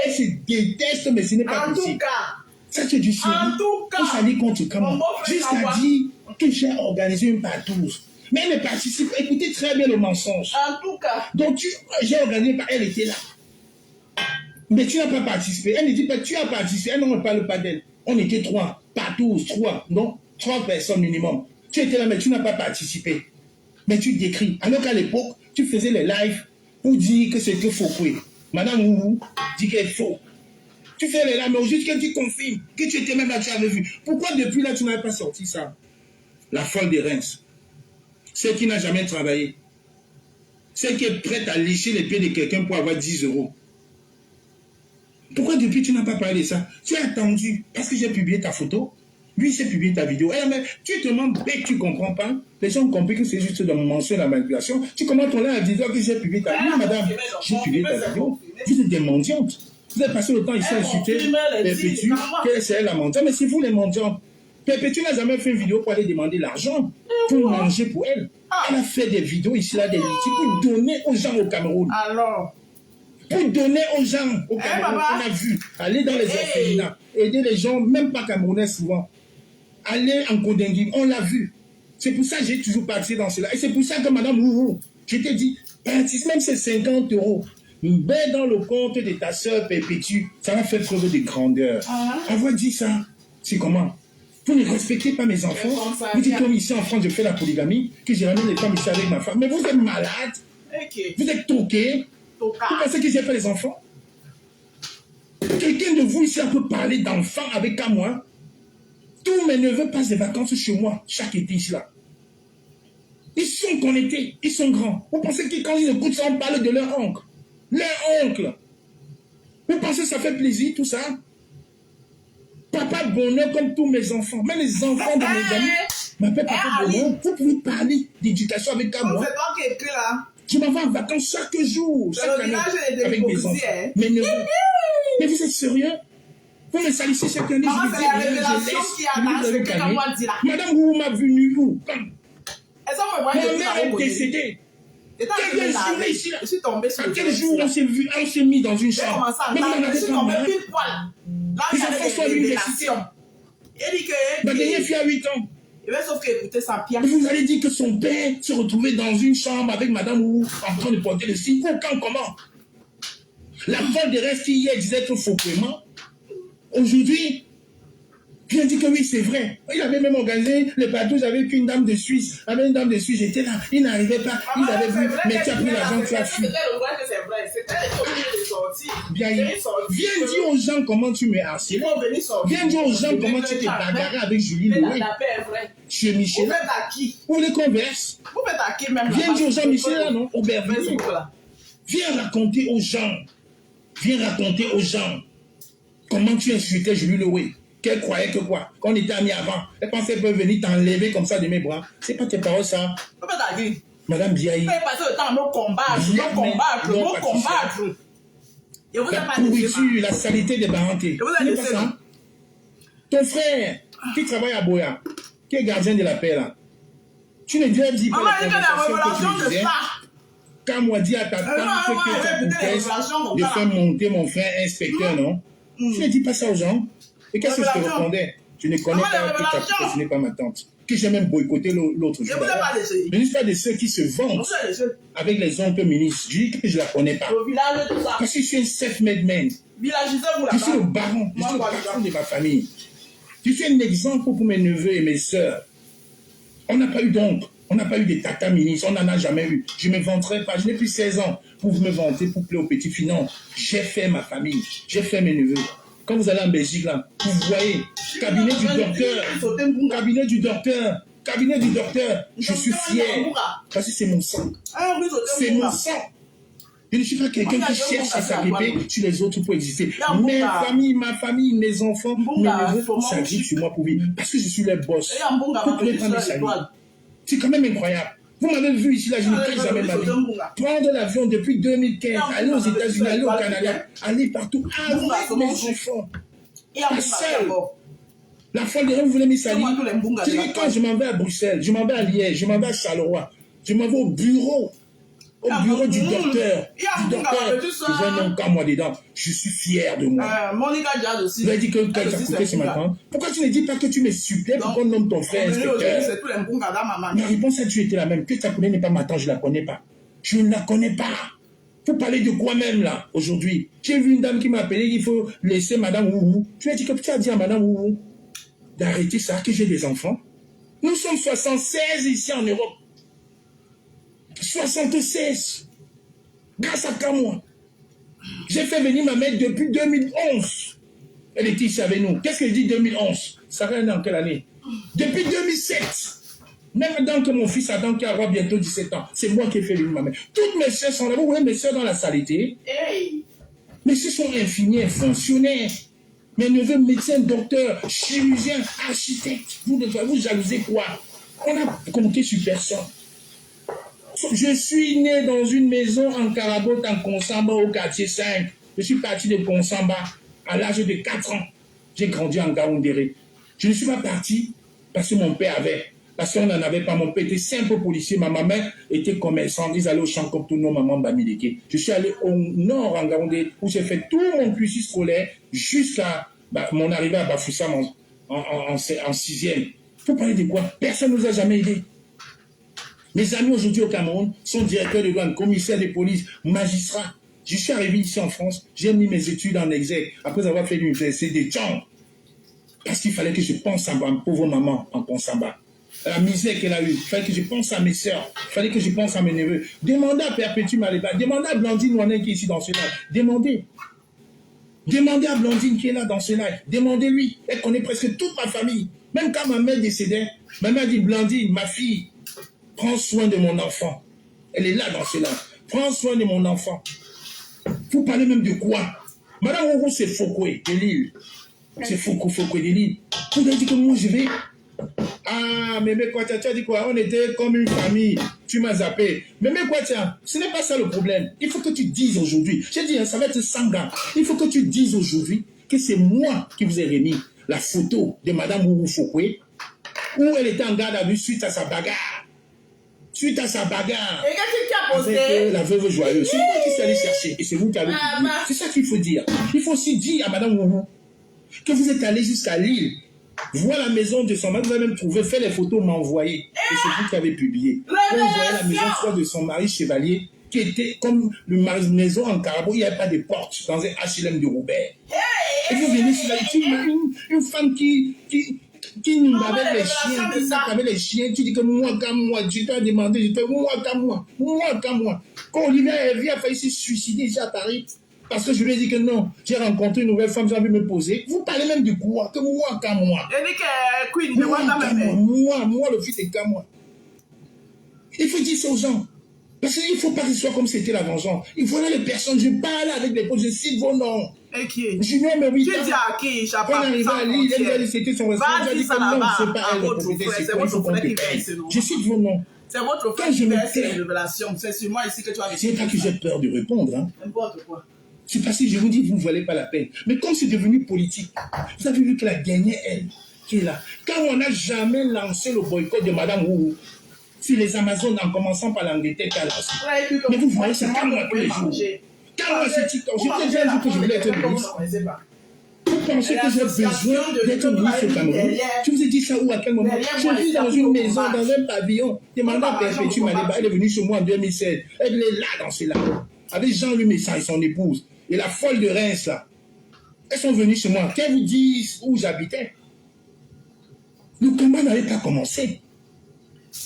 elle se déteste, mais ce n'est pas En tout possible. cas. Ça, c'est du sérieux. En tout cas. On s'allie contre Kama. Mon beau-frère Jusqu'à Kawa. dire que j'ai organisé une partouze. Mais elle ne participe. Écoutez très bien le mensonge. En tout cas. Donc, j'ai organisé, elle était là. Mais tu n'as pas participé. Elle ne dit pas, tu as participé. Elle ne parle pas d'elle. On était 3, partouze, 3. Non, 3 personnes minimum. Tu étais là, mais tu n'as pas participé. Mais tu décris. Alors qu'à l'époque, tu faisais les lives pour dire que c'était faux. Madame Wourou dit qu'elle est faux. Tu fais les lives, mais juste que tu confirmes que tu étais même là, tu avais vu. Pourquoi depuis là, tu n'avais pas sorti ça? La folle de Reims. Celle qui n'a jamais travaillé. Celle qui est prête à lécher les pieds de quelqu'un pour avoir 10 €. Pourquoi depuis tu n'as pas parlé de ça? Tu as attendu parce que j'ai publié ta photo. Lui, c'est publié ta vidéo. Eh, mais tu te demandes bête, tu ne comprends pas. Les gens ont compris que c'est juste de mention, la manipulation. Tu commences ton là à dire que j'ai publié ta vidéo. Madame, j'ai publié ta vidéo. Vous êtes des mendiantes. Vous avez passé le temps ici à insulter Perpétue, que c'est elle la mendiante. Mais c'est vous les mendiantes. Perpétue n'a jamais fait une vidéo pour aller demander l'argent, pour manger pour elle. Elle a fait des vidéos ici, là, des litiges, pour donner aux gens au Cameroun. Alors. Pour donner aux gens au Cameroun, on a vu, aller dans les orphelinats, aider les gens, même pas camerounais souvent. Aller en Kodengui, on l'a vu. C'est pour ça que j'ai toujours participé dans cela. Et c'est pour ça que Madame Wourou, je t'ai dit, participe même ces 50 €. Mets dans le compte de ta soeur Perpétue, ça va faire preuve de grandeur. Avoir dit ça, c'est comment? Vous ne respectez pas mes enfants. Vous dites comme ici en France, je fais la polygamie, que j'ai ramené les femmes ici avec ma femme. Mais vous êtes malade. Vous êtes toqué. Vous pensez que j'ai fait les enfants? Quelqu'un de vous ici peut parler d'enfants avec moi? Tous mes neveux passent des vacances chez moi, chaque été ici là. Ils sont connectés, ils sont grands. Vous pensez que quand ils écoutent ça, on parle de leur oncle? Leur oncle. Vous pensez que ça fait plaisir tout ça? Papa bonheur comme tous mes enfants, même les enfants de mes amis m'appellent papa bonheur. Vous pouvez parler d'éducation avec moi. C'est toi qui écris là. Je m'en vais en vacances chaque jour, chaque année, avec mes enfants. Hein? Mes neveux. Mais vous êtes sérieux? Vous me salissez chaque année, Maman, je c'est la révélation qui a marché, que comme moi dit là. Madame, vous m'avez venu où? Est-ce qu'on Ma mère est décédée. Quel jour ici là? Je suis tombée sur À quel jour on s'est vu, on s'est mis dans une chambre? Mais vous n'en Je avez suis pas tombée marre. pile poil. Là, Les enfants sont à l'université. Il dit que. Ma dernière fille a 8 ans. Il va sauf qu'écouter sa pierre. Et vous allez dire que son père se retrouvait dans une chambre avec Madame Wu en train de porter le signe. Quand, comment? La folle de reste qui hier disait que faux paiement. Aujourd'hui, vient dire que oui, c'est vrai. Il avait même organisé le bateau, j'avais qu'une dame de Suisse. Avec une dame de Suisse, j'étais là. Il n'arrivait pas. Il avait vu. Mais tu as pris l'argent, tu as fui. C'était le vrai que c'est vrai. C'était les sorties. Bien, viens dire aux gens comment tu me harcelais. Viens dire aux gens comment tu t'es bagarré avec Julie Loué. Chez Michel. Vous faites à qui? Vous voulez qu'on verse? Vous faites à qui même? Viens dire aux gens, Michel, là, non? Au Berville. Viens raconter aux gens. Viens raconter aux gens comment tu insultais Julie Loué. Qu'elle croyait que quoi? Qu'on était amis avant. Elle pensait qu'elle peut venir t'enlever comme ça de mes bras. C'est pas tes paroles, ça. Vous faites à qui? Madame Biaï. Vous avez passé le temps à me combattre. Et vous La avez pas pourriture, la saleté des parentés. Et vous avez pas laissé ça? Ton frère, qui travaille à Boya, qui est gardien de la paix, là. Tu ne lui as dit pas maman, la il y a la conversation que tu révélation de disais. ça. Quand moi dit à ta tante que tu as pour test de faire monter mon frère inspecteur, non? Tu ne dis pas ça aux gens. Et qu'est-ce que je te répondais? Je ne connais pas que ta tante, ce n'est pas ma tante. Que j'ai même boycotté l'autre jour. Je ne suis pas de ceux qui se vendent avec les oncles ministres. Je dis que je ne la connais pas. Parce que je suis un self-made man. Je suis le baron. Je suis le patron de ma famille. Je suis un exemple pour mes neveux et mes sœurs. On n'a pas eu d'oncle. On n'a pas eu des tata ministres, on n'en a jamais eu. Je ne me vanterai pas, je n'ai plus 16 ans pour me vanter, pour plaire aux petits filles. Non, j'ai fait ma famille, j'ai fait mes neveux. Quand vous allez en Belgique, là, vous voyez, cabinet du docteur, je suis fier, parce que c'est mon sang. C'est mon sang. Je ne suis pas quelqu'un qui cherche à s'agripper sur les autres pour exister. Ma famille, mes enfants, mes neveux s'agrippent sur moi pour vivre. Parce que je suis leur boss. Vous pouvez pas me saluer. C'est quand même incroyable. Vous m'avez vu ici, là, je ne quitte jamais ma vie. Prendre l'avion depuis 2015, aller aux États-Unis, aller au Canada, aller partout, avec mes enfants. Pas seul. La folle de vous voulez me saluer. Tu dis, quand je m'en vais à Bruxelles, je m'en vais à Liège, je m'en vais à Charleroi, je m'en vais au bureau du docteur. Je vois un nom comme moi dedans. Je suis fier de moi. Tu as dit que tu as coûté ce matin. Pourquoi tu ne dis pas que tu me supplées pour qu'on nomme ton frère inspecteur? Ma réponse a toujours été la même. Que ta connais n'est pas ma tante, je ne la connais pas. Je ne la connais pas. Vous parlez de quoi même là, aujourd'hui? J'ai vu une dame qui m'a appelé qu'il faut laisser Madame Woubou. Tu as dit que tu as dit à Madame Woubou d'arrêter ça, que j'ai des enfants. Nous sommes 76 ici en Europe. 76. Grâce à Kamoua. J'ai fait venir ma mère depuis 2011. Elle était ici avec nous. Qu'est-ce qu'elle dit 2011? Ça va dans quelle année? Depuis 2007. Même dans que mon fils Adam qui aura bientôt 17 ans, c'est moi qui ai fait venir ma mère. Toutes mes soeurs sont là. Vous voyez mes soeurs dans la saleté? Hey. Mes soeurs sont infirmières, fonctionnaires. Mes neveux, médecins, docteurs, chirurgiens, architectes. Vous jalousez quoi? On a compté sur personne. Je suis né dans une maison en Carabote, en Konsamba, au quartier 5. Je suis parti de Konsamba à l'âge de 4 ans. J'ai grandi en Gaoundéré. Je ne suis pas parti parce que mon père avait. Parce qu'on n'en avait pas. Mon père était simple policier. Ma maman était commerçante. Ils allaient au champ comme tout nos mamans Bamileke. Je suis allé au nord en Gaoundéré où j'ai fait tout mon cursus scolaire jusqu'à mon arrivée à Bafoussam en 6e. Vous parlez de quoi? Personne ne nous a jamais aidés. Mes amis aujourd'hui au Cameroun sont directeurs de douane, commissaires de police, magistrats. Je suis arrivé ici en France, j'ai mis mes études en exergue après avoir fait l'université de Tchang. Parce qu'il fallait que je pense à ma pauvre maman en Konsamba. La misère qu'elle a eue, il fallait que je pense à mes soeurs, il fallait que je pense à mes neveux. Demandez à Perpétue Maléba, demandez à Blandine Ouanen qui est ici dans ce live. Demandez à Blandine qui est là dans ce live. Demandez-lui. Elle connaît presque toute ma famille. Même quand ma mère décédait, ma mère dit Blandine, ma fille, prends soin de mon enfant. Elle est là dans ce live. Prends soin de mon enfant. Vous parlez même de quoi? Madame Ouro, c'est Fokoué de Lille. C'est Fokoué de Lille. Vous avez dit que moi je vais. Ah, mais quoi, tu as dit quoi? On était comme une famille. Tu m'as zappé. Mais quoi, ce n'est pas ça le problème. Il faut que tu dises aujourd'hui. J'ai dit, ça va être sanguin. Il faut que tu dises aujourd'hui que c'est moi qui vous ai remis la photo de Madame Ouro Fokoué où elle était en garde à vue suite à sa bagarre. Et qu'est-ce que tu as posté? Avec la veuve joyeuse. C'est moi qui suis allé chercher. Et c'est vous qui avez publié. C'est ça qu'il faut dire. Il faut aussi dire à Madame Ouro que vous êtes allé jusqu'à Lille, voir la maison de son mari, vous avez même trouvé, fait les photos, m'envoyer. Et c'est vous qui avez publié. On voyait la maison soit de son mari chevalier, qui était comme une maison en Carabo, il n'y avait pas de porte, dans un HLM de Roubaix. Et vous venez sur la une femme qui nous avait les chiens, tu dis que moi, tu t'as demandé, je te moi. Quand Olivier Hervé a failli se suicider ici à Paris, parce que je lui ai dit que non, j'ai rencontré une nouvelle femme, j'ai envie de me poser. Vous parlez même de quoi? Que moi, moi, le fils de moi. Il faut dire ça aux gens. Parce qu'il ne faut pas que ce soit comme c'était la vengeance. Il faudrait les personnes, je parle avec les potes, je cite vos noms. Junior me dit, quand on arrive à Lille, elle a dit c'était son responsable. J'ai dit que non, c'est pas elle, le propriétaire, c'est quoi, il faut qu'on te paye. Je cite vos noms. C'est votre frère qui fait ces révélations. C'est sur moi ici que tu as dit. C'est pas que j'ai peur de répondre. Hein. N'importe quoi. C'est parce que je vous dis, vous ne valez pas la peine. Mais comme c'est devenu politique, vous avez vu qu'elle a gagné, elle, qui est là. Quand on n'a jamais lancé le boycott de Madame Ouro, sur les Amazones, en commençant par l'Angleterre, mais vous voyez, c'est quand moi tous les jours. Quand moi, c'est TikTok. J'ai déjà dit que je voulais être ministre. Vous pensez que j'ai besoin d'être ministre au Cameroun? Je vous ai dit ça où, à quel moment? Je vis dans une maison, dans un pavillon. Demandez à Perpétue Maléba, elle est venue chez moi en 2016. Elle est là dans ce lac. Avec Jean-Louis Messard et son épouse. Et la folle de Reims, là. Elles sont venues chez moi. Qu'elles vous disent où j'habitais? Le combat n'avait pas commencé.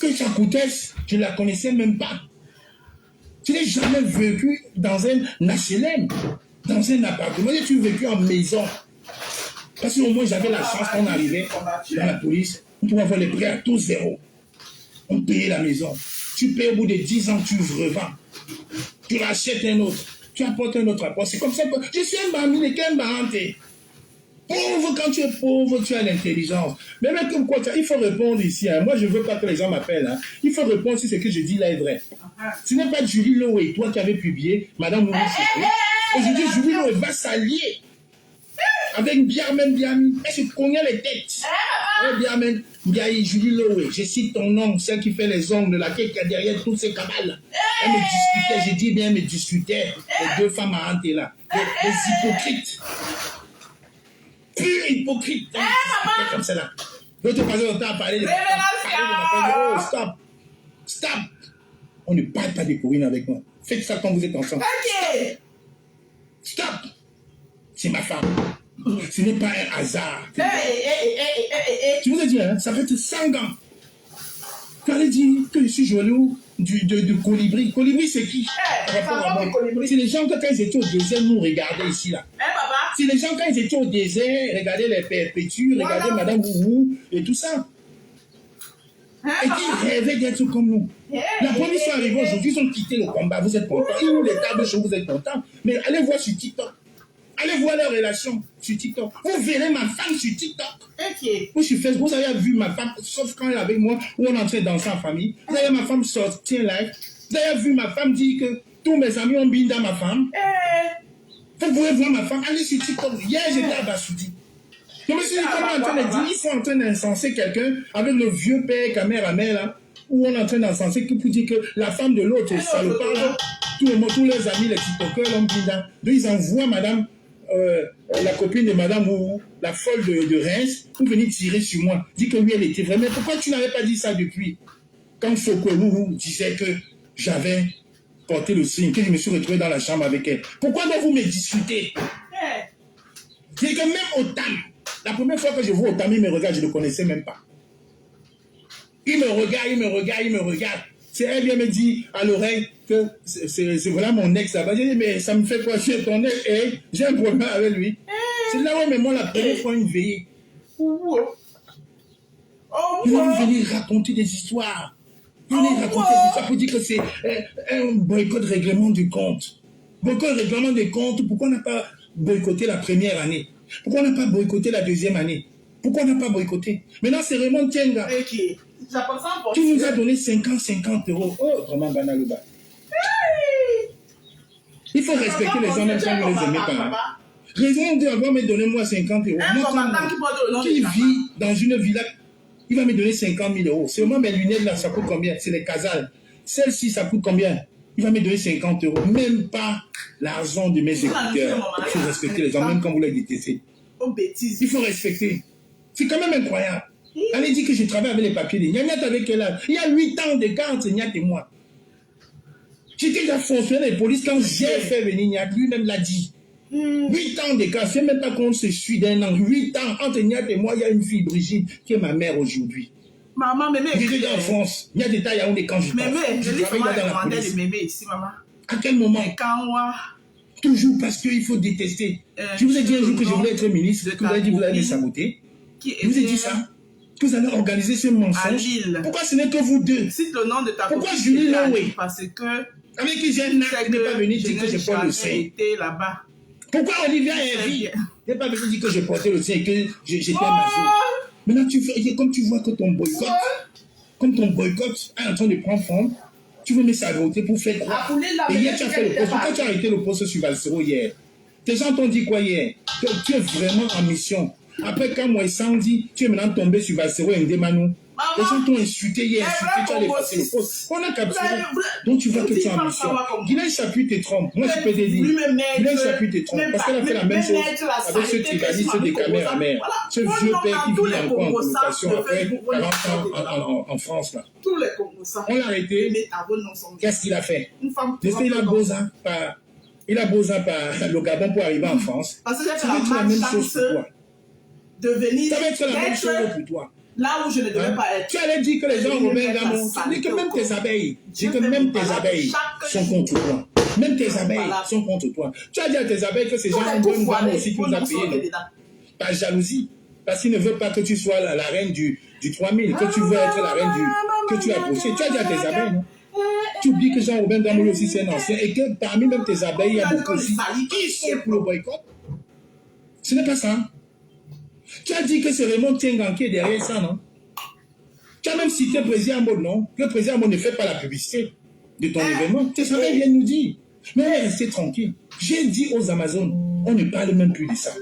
Que sa coûtesse, je ne la connaissais même pas. Je n'ai jamais vécu dans un HLM, dans un appartement. J'ai vécu en maison. Parce qu'au moins, j'avais la chance quand on arrivait dans la police, on pouvait avoir les prêts à taux zéro. On payait la maison. Tu payes au bout de 10 ans, tu revends. Tu rachètes un autre. Tu apportes un autre rapport. C'est comme ça que je suis un bambine et qu'un barante. Pauvre, quand tu es pauvre, tu as l'intelligence. Mais même comme quoi, il faut répondre ici. Hein. Moi, je ne veux pas que les gens m'appellent. Hein. Il faut répondre si ce que je dis là est vrai. Ce n'est pas Julie Lowe et toi qui avez publié Madame Mouni. Aujourd'hui, Julie Lowe va s'allier avec Biamen Biami. Elle se cognait les têtes. Biamen Biaï, Julie Lowe, je cite ton nom, celle qui fait les ongles, là, qui est derrière toutes ces cabales. Elle me disputait, j'ai dit bien, elle me disputait. Les deux femmes à hanter là. Les hypocrites. Pur hypocrite. Comme ça là. Je vais te passer le temps à parler de oh, stop. Stop. On ne parle pas de Corinne avec moi. Faites ça quand vous êtes ensemble. Stop. C'est ma femme. Ce n'est pas un hasard. Je vous ai dit, hein, ça fait 5 ans. Quand elle dit que je suis jaloux de Colibri. Colibri, c'est qui? C'est les gens, quand ils étaient au désert, nous regardaient ici, là. C'est les gens, quand ils étaient au désert, regardaient les perpétues, regardaient Madame Boubou et tout ça. Et qui rêvaient d'être comme nous. La police sont arrivés aujourd'hui, ils ont quitté le combat. Vous êtes contents. Ils ont les tables chaudes, vous êtes contents. Mais allez voir sur TikTok. Allez voir leurs relations sur TikTok. Vous verrez ma femme sur TikTok. Moi, sur Facebook, vous avez vu ma femme, sauf quand elle est avec moi, où on est en train de danser en famille. Vous avez ma femme sortir live. Vous avez vu ma femme dire que tous mes amis ont bien dans ma femme. Vous pouvez voir ma femme. Allez sur TikTok. Hier, j'étais à Bassoudi. Je me suis dit, comment en train de dire, ils sont en train d'incenser quelqu'un avec le vieux père, caméraman, là, où on est en train d'incenser pour dire que la femme de l'autre, ça le parle. Tous les amis, les TikTokers, l'ont bien dans. Donc, ils envoient madame. La copine de Madame ou la folle de Reims, pour venir tirer sur moi. Dit que oui, elle était vraie. Mais pourquoi tu n'avais pas dit ça depuis? Quand Foucault disait que j'avais porté le signe, que je me suis retrouvé dans la chambre avec elle. Pourquoi donc vous me discutez? C'est que même au TAM, la première fois que je vois au TAM, il me regarde, je ne le connaissais même pas. Il me regarde. C'est elle vient me dire à l'oreille que c'est voilà mon ex là-bas. J'ai dit, mais ça me fait quoi? Je suis ton ex et j'ai un problème avec lui. C'est là où même moi la première fois une veillée. Il va venir raconter des histoires. Il va venir raconter des histoires pour dire que c'est un boycott règlement du compte. Boycott règlement du compte, pourquoi on n'a pas boycotté la première année? Pourquoi on n'a pas boycotté la deuxième année? Pourquoi on n'a pas boycotté? Maintenant c'est Raymond Tienga. Tu nous as donné 50 euros. Oh, vraiment Banaloba. Il faut respecter les gens même quand vous ne les aimez pas. Raison d'avoir me donné moi 50 euros. Moi, qui vit dans une villa, il va me donner 50 000 euros. Seulement mes lunettes là, ça coûte combien? C'est les casals. Celle-ci, ça coûte combien? Il va me donner 50 euros. Même pas l'argent de mes écouteurs. Il faut respecter les gens, même quand vous les détestez. Il faut respecter. C'est quand même incroyable. Elle dit que je travaille avec les papiers de Niagnat avec elle. Il y a 8 ans d'écart entre Niat et moi. J'étais déjà fonctionnaire de police quand j'ai fait venir Niat. Lui-même l'a dit. 8 ans d'écart. C'est même pas qu'on se suit d'un an. 8 ans entre Niat et moi. Il y a une fille, Brigitte, qui est ma mère aujourd'hui. Maman, mémé. J'étais en France. Il y a des tas, il y a où des quand je mémé, je dis comment demander de mémé ici, maman. À quel moment? Toujours parce qu'il faut détester. Je vous ai dit un jour que je voulais être ministre. Que vous avez dit que vous allez me saboter. Je vous ai dit ça. Que vous allez organiser ce mensonge. Pourquoi ce n'est que vous deux? Cite le nom de ta pourquoi Julie Lowe? Parce que avec qui j'ai un acte n'est pas venu dire que je porte le sein. Là-bas. Pourquoi Olivia Hervy n'est pas venu dire que je portais le sein et que j'étais un mazo? Maintenant, comme tu vois que ton boycott, comme ton boycott est en train de prendre forme, tu veux me saboter pour faire quoi? Et hier, tu as fait le poste. Pourquoi tu as arrêté le poste sur Valsero hier? Tes gens t'ont dit quoi hier? Que tu es vraiment en mission. Après, quand moi, dit, tu es maintenant tombé sur Valsero et Ndemanu. Les gens t'ont insulté hier, tu as dépassé le poste. On a capturé. Donc tu vois que tu es en mission. Guylaine Chapuis te trompe. Moi, je peux te dire. Guylaine Chapuis te trompe. Parce qu'elle a fait la même chose avec ce tribaliste des caméramans. Ce vieux père qui vit encore en colocation après 40 ans en France. Là. On l'a arrêté. Qu'est-ce qu'il a fait? Il a besoin par le Gabon pour arriver en France. Ça va être la même chose pour toi. Ça va être la même chose pour toi. Là où je ne devais pas être. Tu allais dire que les gens Robert Gamon, tu dis que même tes abeilles, sont contre toi. Même tes abeilles sont contre toi. Tu as dit à tes abeilles que ces gens ont une gamme aussi qui nous a payé. Par jalousie. Parce qu'ils ne veulent pas que tu sois la reine du 3000, que tu veux être la reine que tu as approché. Tu as dit à tes abeilles, non? Tu oublies que Jean-Robin Gamon aussi c'est un ancien et que parmi même tes abeilles, il y a beaucoup aussi qui sont pour le boycott. Ce n'est pas ça. Tu as dit que c'est Raymond Tiengan qui est derrière ça, non? Tu as même cité le président Ambo, non? Que le président Ambo ne fait pas la publicité de ton événement. Tes abeilles viennent nous dire. Mais on est resté tranquille. J'ai dit aux Amazones, on ne parle même plus de ça.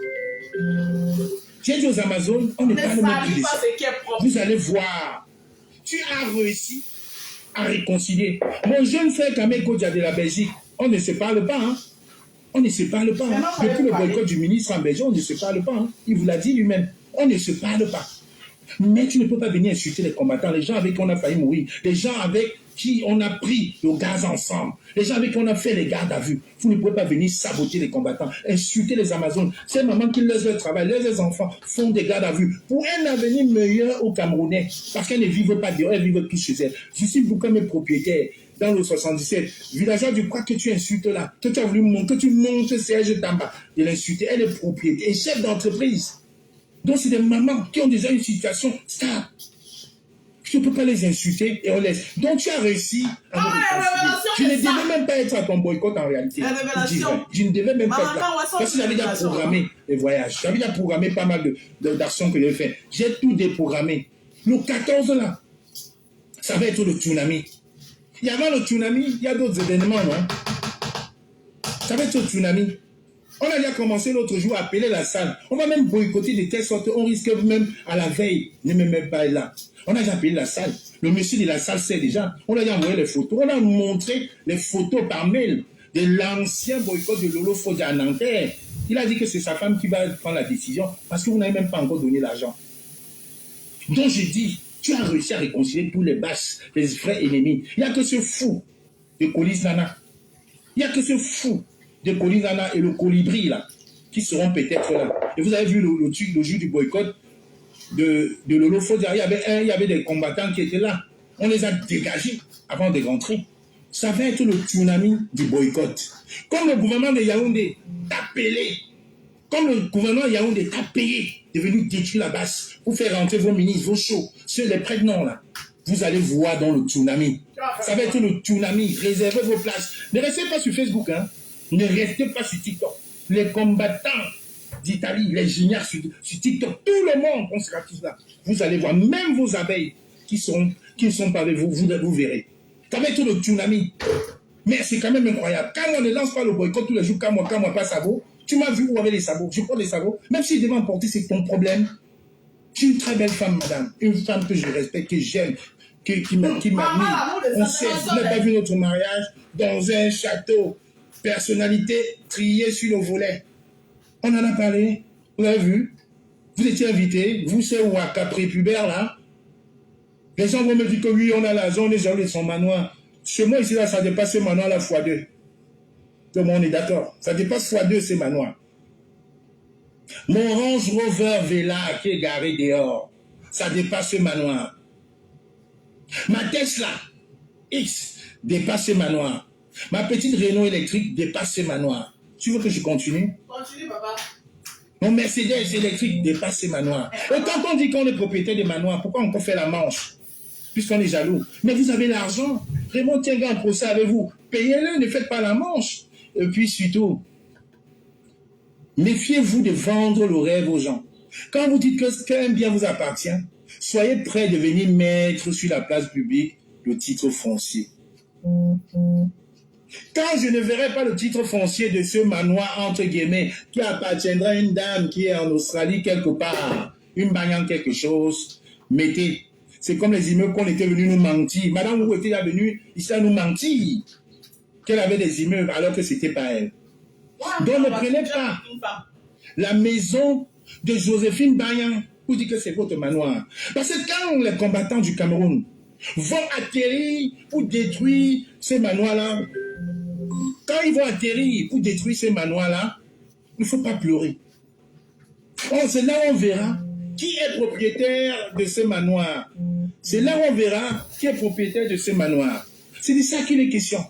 J'ai dit aux Amazones, on ne parle même plus de ça. Vous allez voir. Tu as réussi à réconcilier. Mon jeune frère Kamel Kodja de la Belgique, on ne se parle pas, hein? On ne se parle pas. Hein? Depuis le boycott du ministre en Belgique, on ne se parle pas. Hein? Il vous l'a dit lui-même. On ne se parle pas. Mais tu ne peux pas venir insulter les combattants, les gens avec qui on a failli mourir, les gens avec qui on a pris le gaz ensemble, les gens avec qui on a fait les gardes à vue. Vous ne pouvez pas venir saboter les combattants, insulter les Amazones. Ces mamans qui laissent leur travail, laissent leurs enfants, font des gardes à vue pour un avenir meilleur aux Camerounais. Parce qu'elles ne vivent pas dehors, elles vivent tous chez elles. Je suis vous comme mes propriétaires. Dans le 77, villageois du quoi que tu insultes là, que tu as voulu monter, que tu montes Serge Tamba, de l'insulter, elle est propriétaire et chef d'entreprise. Donc, c'est des mamans qui ont déjà une situation stable. Tu ne peux pas les insulter et on laisse. Donc, tu as réussi à me réconcilier. Je ne devais même pas être à ton boycott en réalité. Je ne devais même pas être là. Parce que j'avais déjà programmé les voyages. J'avais déjà programmé pas mal d'actions que j'ai fait. J'ai tout déprogrammé. Le 14 là, ça va être le tsunami. Il y avait le tsunami, il y a d'autres événements, non? Ça va être le tsunami. On a déjà commencé l'autre jour à appeler la salle. On va même boycotter de telle sorte on risque même à la veille, ne me même pas là. On a déjà appelé la salle. Le monsieur de la salle sait déjà. On a déjà envoyé les photos. On a montré les photos par mail de l'ancien boycott de Lolo Fodja à Nanterre. Il a dit que c'est sa femme qui va prendre la décision parce que vous n'avez même pas encore donné l'argent. Donc je dis, tu as réussi à réconcilier tous les basses, les vrais ennemis. Il n'y a que ce fou de Colis Nana. Il n'y a que ce fou de Colisana et le colibri là, qui seront peut-être là. Et vous avez vu le jour du boycott de Lolo Fodja, il y avait des combattants qui étaient là. On les a dégagés avant de rentrer. Ça va être le tsunami du boycott. Comme le gouvernement de Yaoundé t'a appelé, comme le gouvernement de Yaoundé t'a payé de venir détruire la base pour faire rentrer vos ministres, vos shows, ceux les prénoms là. Vous allez voir dans le tsunami. Ça va être le tsunami. Réservez vos places. Ne restez pas sur Facebook, hein. Ne restez pas sur TikTok. Les combattants d'Italie, les géniaux sur TikTok, tout le monde, on sera tous là. Vous allez voir, même vos abeilles qui ne sont pas avec vous, vous verrez. Ça va être le tsunami. Mais c'est quand même incroyable. Quand on ne lance pas le boycott tous les jours, quand moi pas sabot, tu m'as vu où avec les sabots. Je prends les sabots. Même si je devais emporter, c'est ton problème. Tu es une très belle femme, madame. Une femme que je respecte, que j'aime, qui m'admire. On sait, vous n'avez pas vu notre mariage dans un château. Personnalité triée sur le volet. On en a parlé. Vous avez vu? Vous étiez invité. Vous, c'est où à Capri-Pubert, là? Les gens vont me dire que oui, on a la zone, les gens de son manoir. Chez moi, ici, là, ça dépasse ce manoir, là, x2. Tout le monde est d'accord. Ça dépasse x2, ces manoirs. Mon Range Rover Vela qui est garé dehors, ça dépasse ce manoir. Ma Tesla X dépasse ce manoir. Ma petite Renault électrique dépasse ce manoir. Tu veux que je continue? Continue, papa. Mon Mercedes électrique dépasse ce manoir. Et quand on dit qu'on est propriétaire des manoirs, pourquoi on peut faire la manche? Puisqu'on est jaloux. Mais vous avez l'argent. Raymond Tienga un procès avec vous. Payez-le, ne faites pas la manche. Et puis surtout, méfiez-vous de vendre le rêve aux gens. Quand vous dites qu'un bien vous appartient, soyez prêts de venir mettre sur la place publique le titre foncier. Quand je ne verrai pas le titre foncier de ce manoir, entre guillemets, qui appartiendra à une dame qui est en Australie quelque part, une bagnant quelque chose, mettez. C'est comme les immeubles qu'on était venus nous mentir. Madame, vous étiez venue ici à nous mentir qu'elle avait des immeubles alors que c'était pas elle. Donc ne prenez pas la maison de Joséphine Bayan pour dire que c'est votre manoir. Parce que quand les combattants du Cameroun vont atterrir pour détruire ces manoirs-là, quand ils vont atterrir pour détruire ces manoirs-là, il ne faut pas pleurer. C'est là où on verra Qui est propriétaire de ce manoir? C'est là où on verra qui est propriétaire de ce manoir. C'est de ça qu'il est question.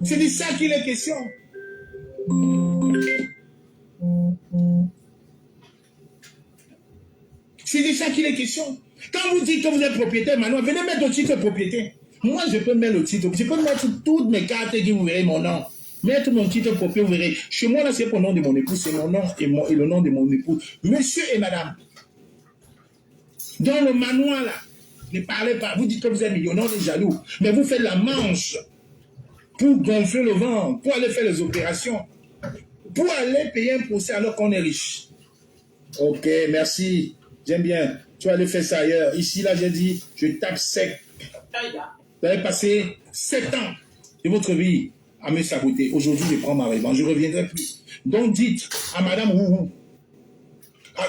C'est de ça qu'il est question. C'est de ça qu'il est question. Quand vous dites que vous êtes propriétaire manoir, venez mettre le titre de propriété. Moi, je peux mettre le titre. Je peux mettre toutes mes cartes et vous verrez mon nom. Mettre mon titre de propriété, vous verrez. Chez moi, là, c'est pour le nom de mon épouse. C'est mon nom et le nom de mon épouse. Monsieur et madame. Dans le manoir, là, ne parlez pas. Vous dites que vous êtes millionnaire, des jaloux. Mais vous faites la manche pour gonfler le ventre, pour aller faire les opérations, pour aller payer un procès alors qu'on est riche. Ok, merci. J'aime bien. Tu vas aller faire ça ailleurs. Ici, là, j'ai dit, je tape sec. Vous avez passé 7 ans de votre vie à me saboter. Aujourd'hui, je prends ma revanche. Je ne reviendrai plus. Donc, dites à Madame Rouhou,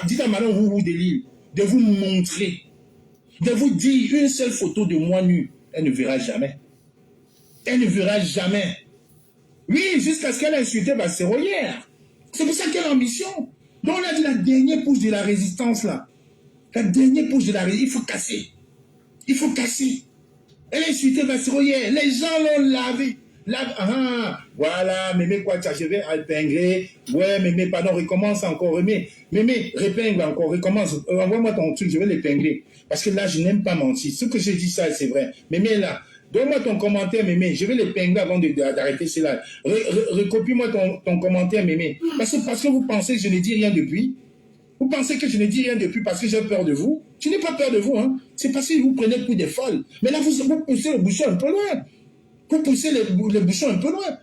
dites à Madame Rouhou de Lille, de vous montrer, de vous dire une seule photo de moi nu. Elle ne verra jamais. Elle ne verra jamais. Oui, jusqu'à ce qu'elle ait insulté Basseroyère. C'est pour ça qu'elle a ambition. Donc, on a dit la dernière couche de la résistance, là. La dernière couche de la résistance, il faut casser. Il faut casser. Elle a insulté Basseroyère. Les gens l'ont lavé. Voilà, Mémé quoi, je vais épingler. Ouais, Mémé, pardon, recommence encore. Mémé, répingle encore, recommence. Envoie-moi ton truc, je vais l'épingler. Parce que là, je n'aime pas mentir. Ce que j'ai dit, ça, c'est vrai. Mémé, là, donne-moi ton commentaire, Mémé. Je vais l'épingler avant d'arrêter cela. Recopie-moi ton commentaire, Mémé. Parce que vous pensez que je ne dis rien depuis. Vous pensez que je ne dis rien depuis parce que j'ai peur de vous. Je n'ai pas peur de vous, hein. C'est parce que vous prenez pour des folles. Mais là, vous poussez le bouchon un peu loin. Vous poussez les bouchons un peu loin.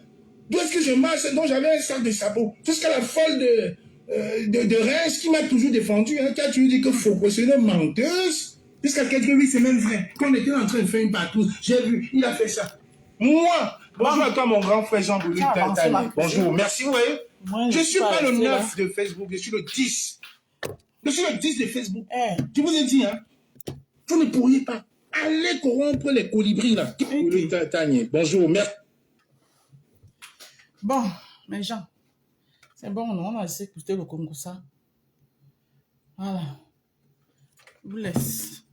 D'où est-ce que je marche? Donc j'avais un sac de chapeau. Jusqu'à la folle de Reims qui m'a toujours défendu, hein, qui a toujours dit que faut posséder menteuse. Jusqu'à quelques oui, c'est même vrai. Quand on était en train de faire une partouze, j'ai vu, il a fait ça. Moi, bonjour à toi, mon grand frère Jean-Bouly. Bonjour, merci, ouais. Je ne suis pas le 9 de Facebook, je suis le 10. Je suis le 10 de Facebook. Je vous ai dit, hein, vous ne pourriez pas. Allez corrompre les colibris, là. Bonjour, merci. Bon, mes gens, c'est bon, non, on a essayé d'écouter le Congo, ça. Voilà. Je vous laisse.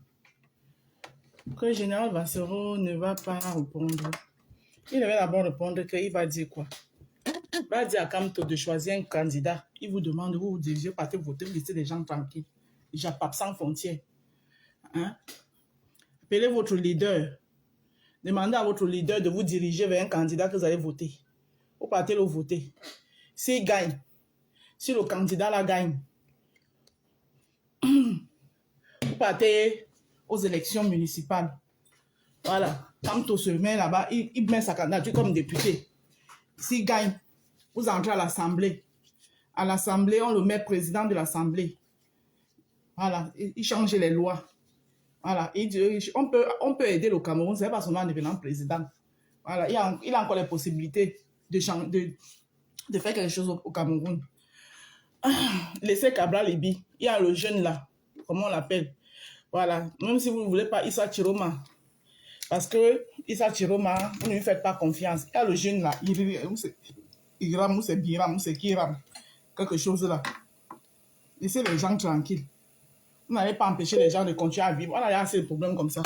Que le général Bassero ne va pas répondre. Il devait d'abord répondre qu'il va dire quoi? Il va dire à Kamto de choisir un candidat. Il vous demande où vous dirigez, partez voter, vous laissez les gens tranquilles. Déjà, pape sans frontières. Hein? Appelez votre leader. Demandez à votre leader de vous diriger vers un candidat que vous allez voter. Vous partez le voter. S'il gagne, si le candidat la gagne, vous partez aux élections municipales. Voilà. Quand on se met là-bas, il met sa candidature comme député. S'il gagne, vous entrez à l'Assemblée. À l'Assemblée, on le met président de l'Assemblée. Voilà. Il change les lois. Voilà, on peut aider le Cameroun, c'est pas seulement en devenant président. Voilà, il a encore les possibilités de faire quelque chose au Cameroun. Laissez Cabral Libi, il y a le jeune là, comment on l'appelle. Voilà, même si vous ne voulez pas Issa Chiroma, parce que Issa Chiroma, vous ne lui faites pas confiance. Il y a le jeune là, Iram, ou c'est Biram, ou c'est Kiram, quelque chose là. Laissez les gens tranquilles. Vous n'allez pas empêcher les gens de continuer à vivre. On a assez de problèmes comme ça.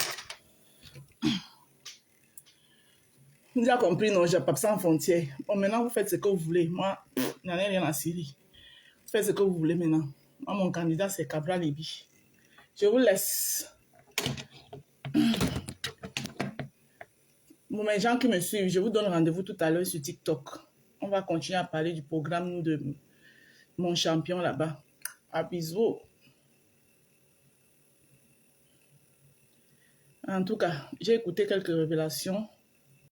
Vous avez compris, non, j'ai pas sans frontières. Bon, maintenant, vous faites ce que vous voulez. Moi, il n'y en a rien à cirer. Vous faites ce que vous voulez maintenant. Moi, mon candidat, c'est Cabral Libi. Je vous laisse. Bon, mes gens qui me suivent, je vous donne rendez-vous tout à l'heure sur TikTok. On va continuer à parler du programme de mon champion là-bas. À bisous. En tout cas, j'ai écouté quelques révélations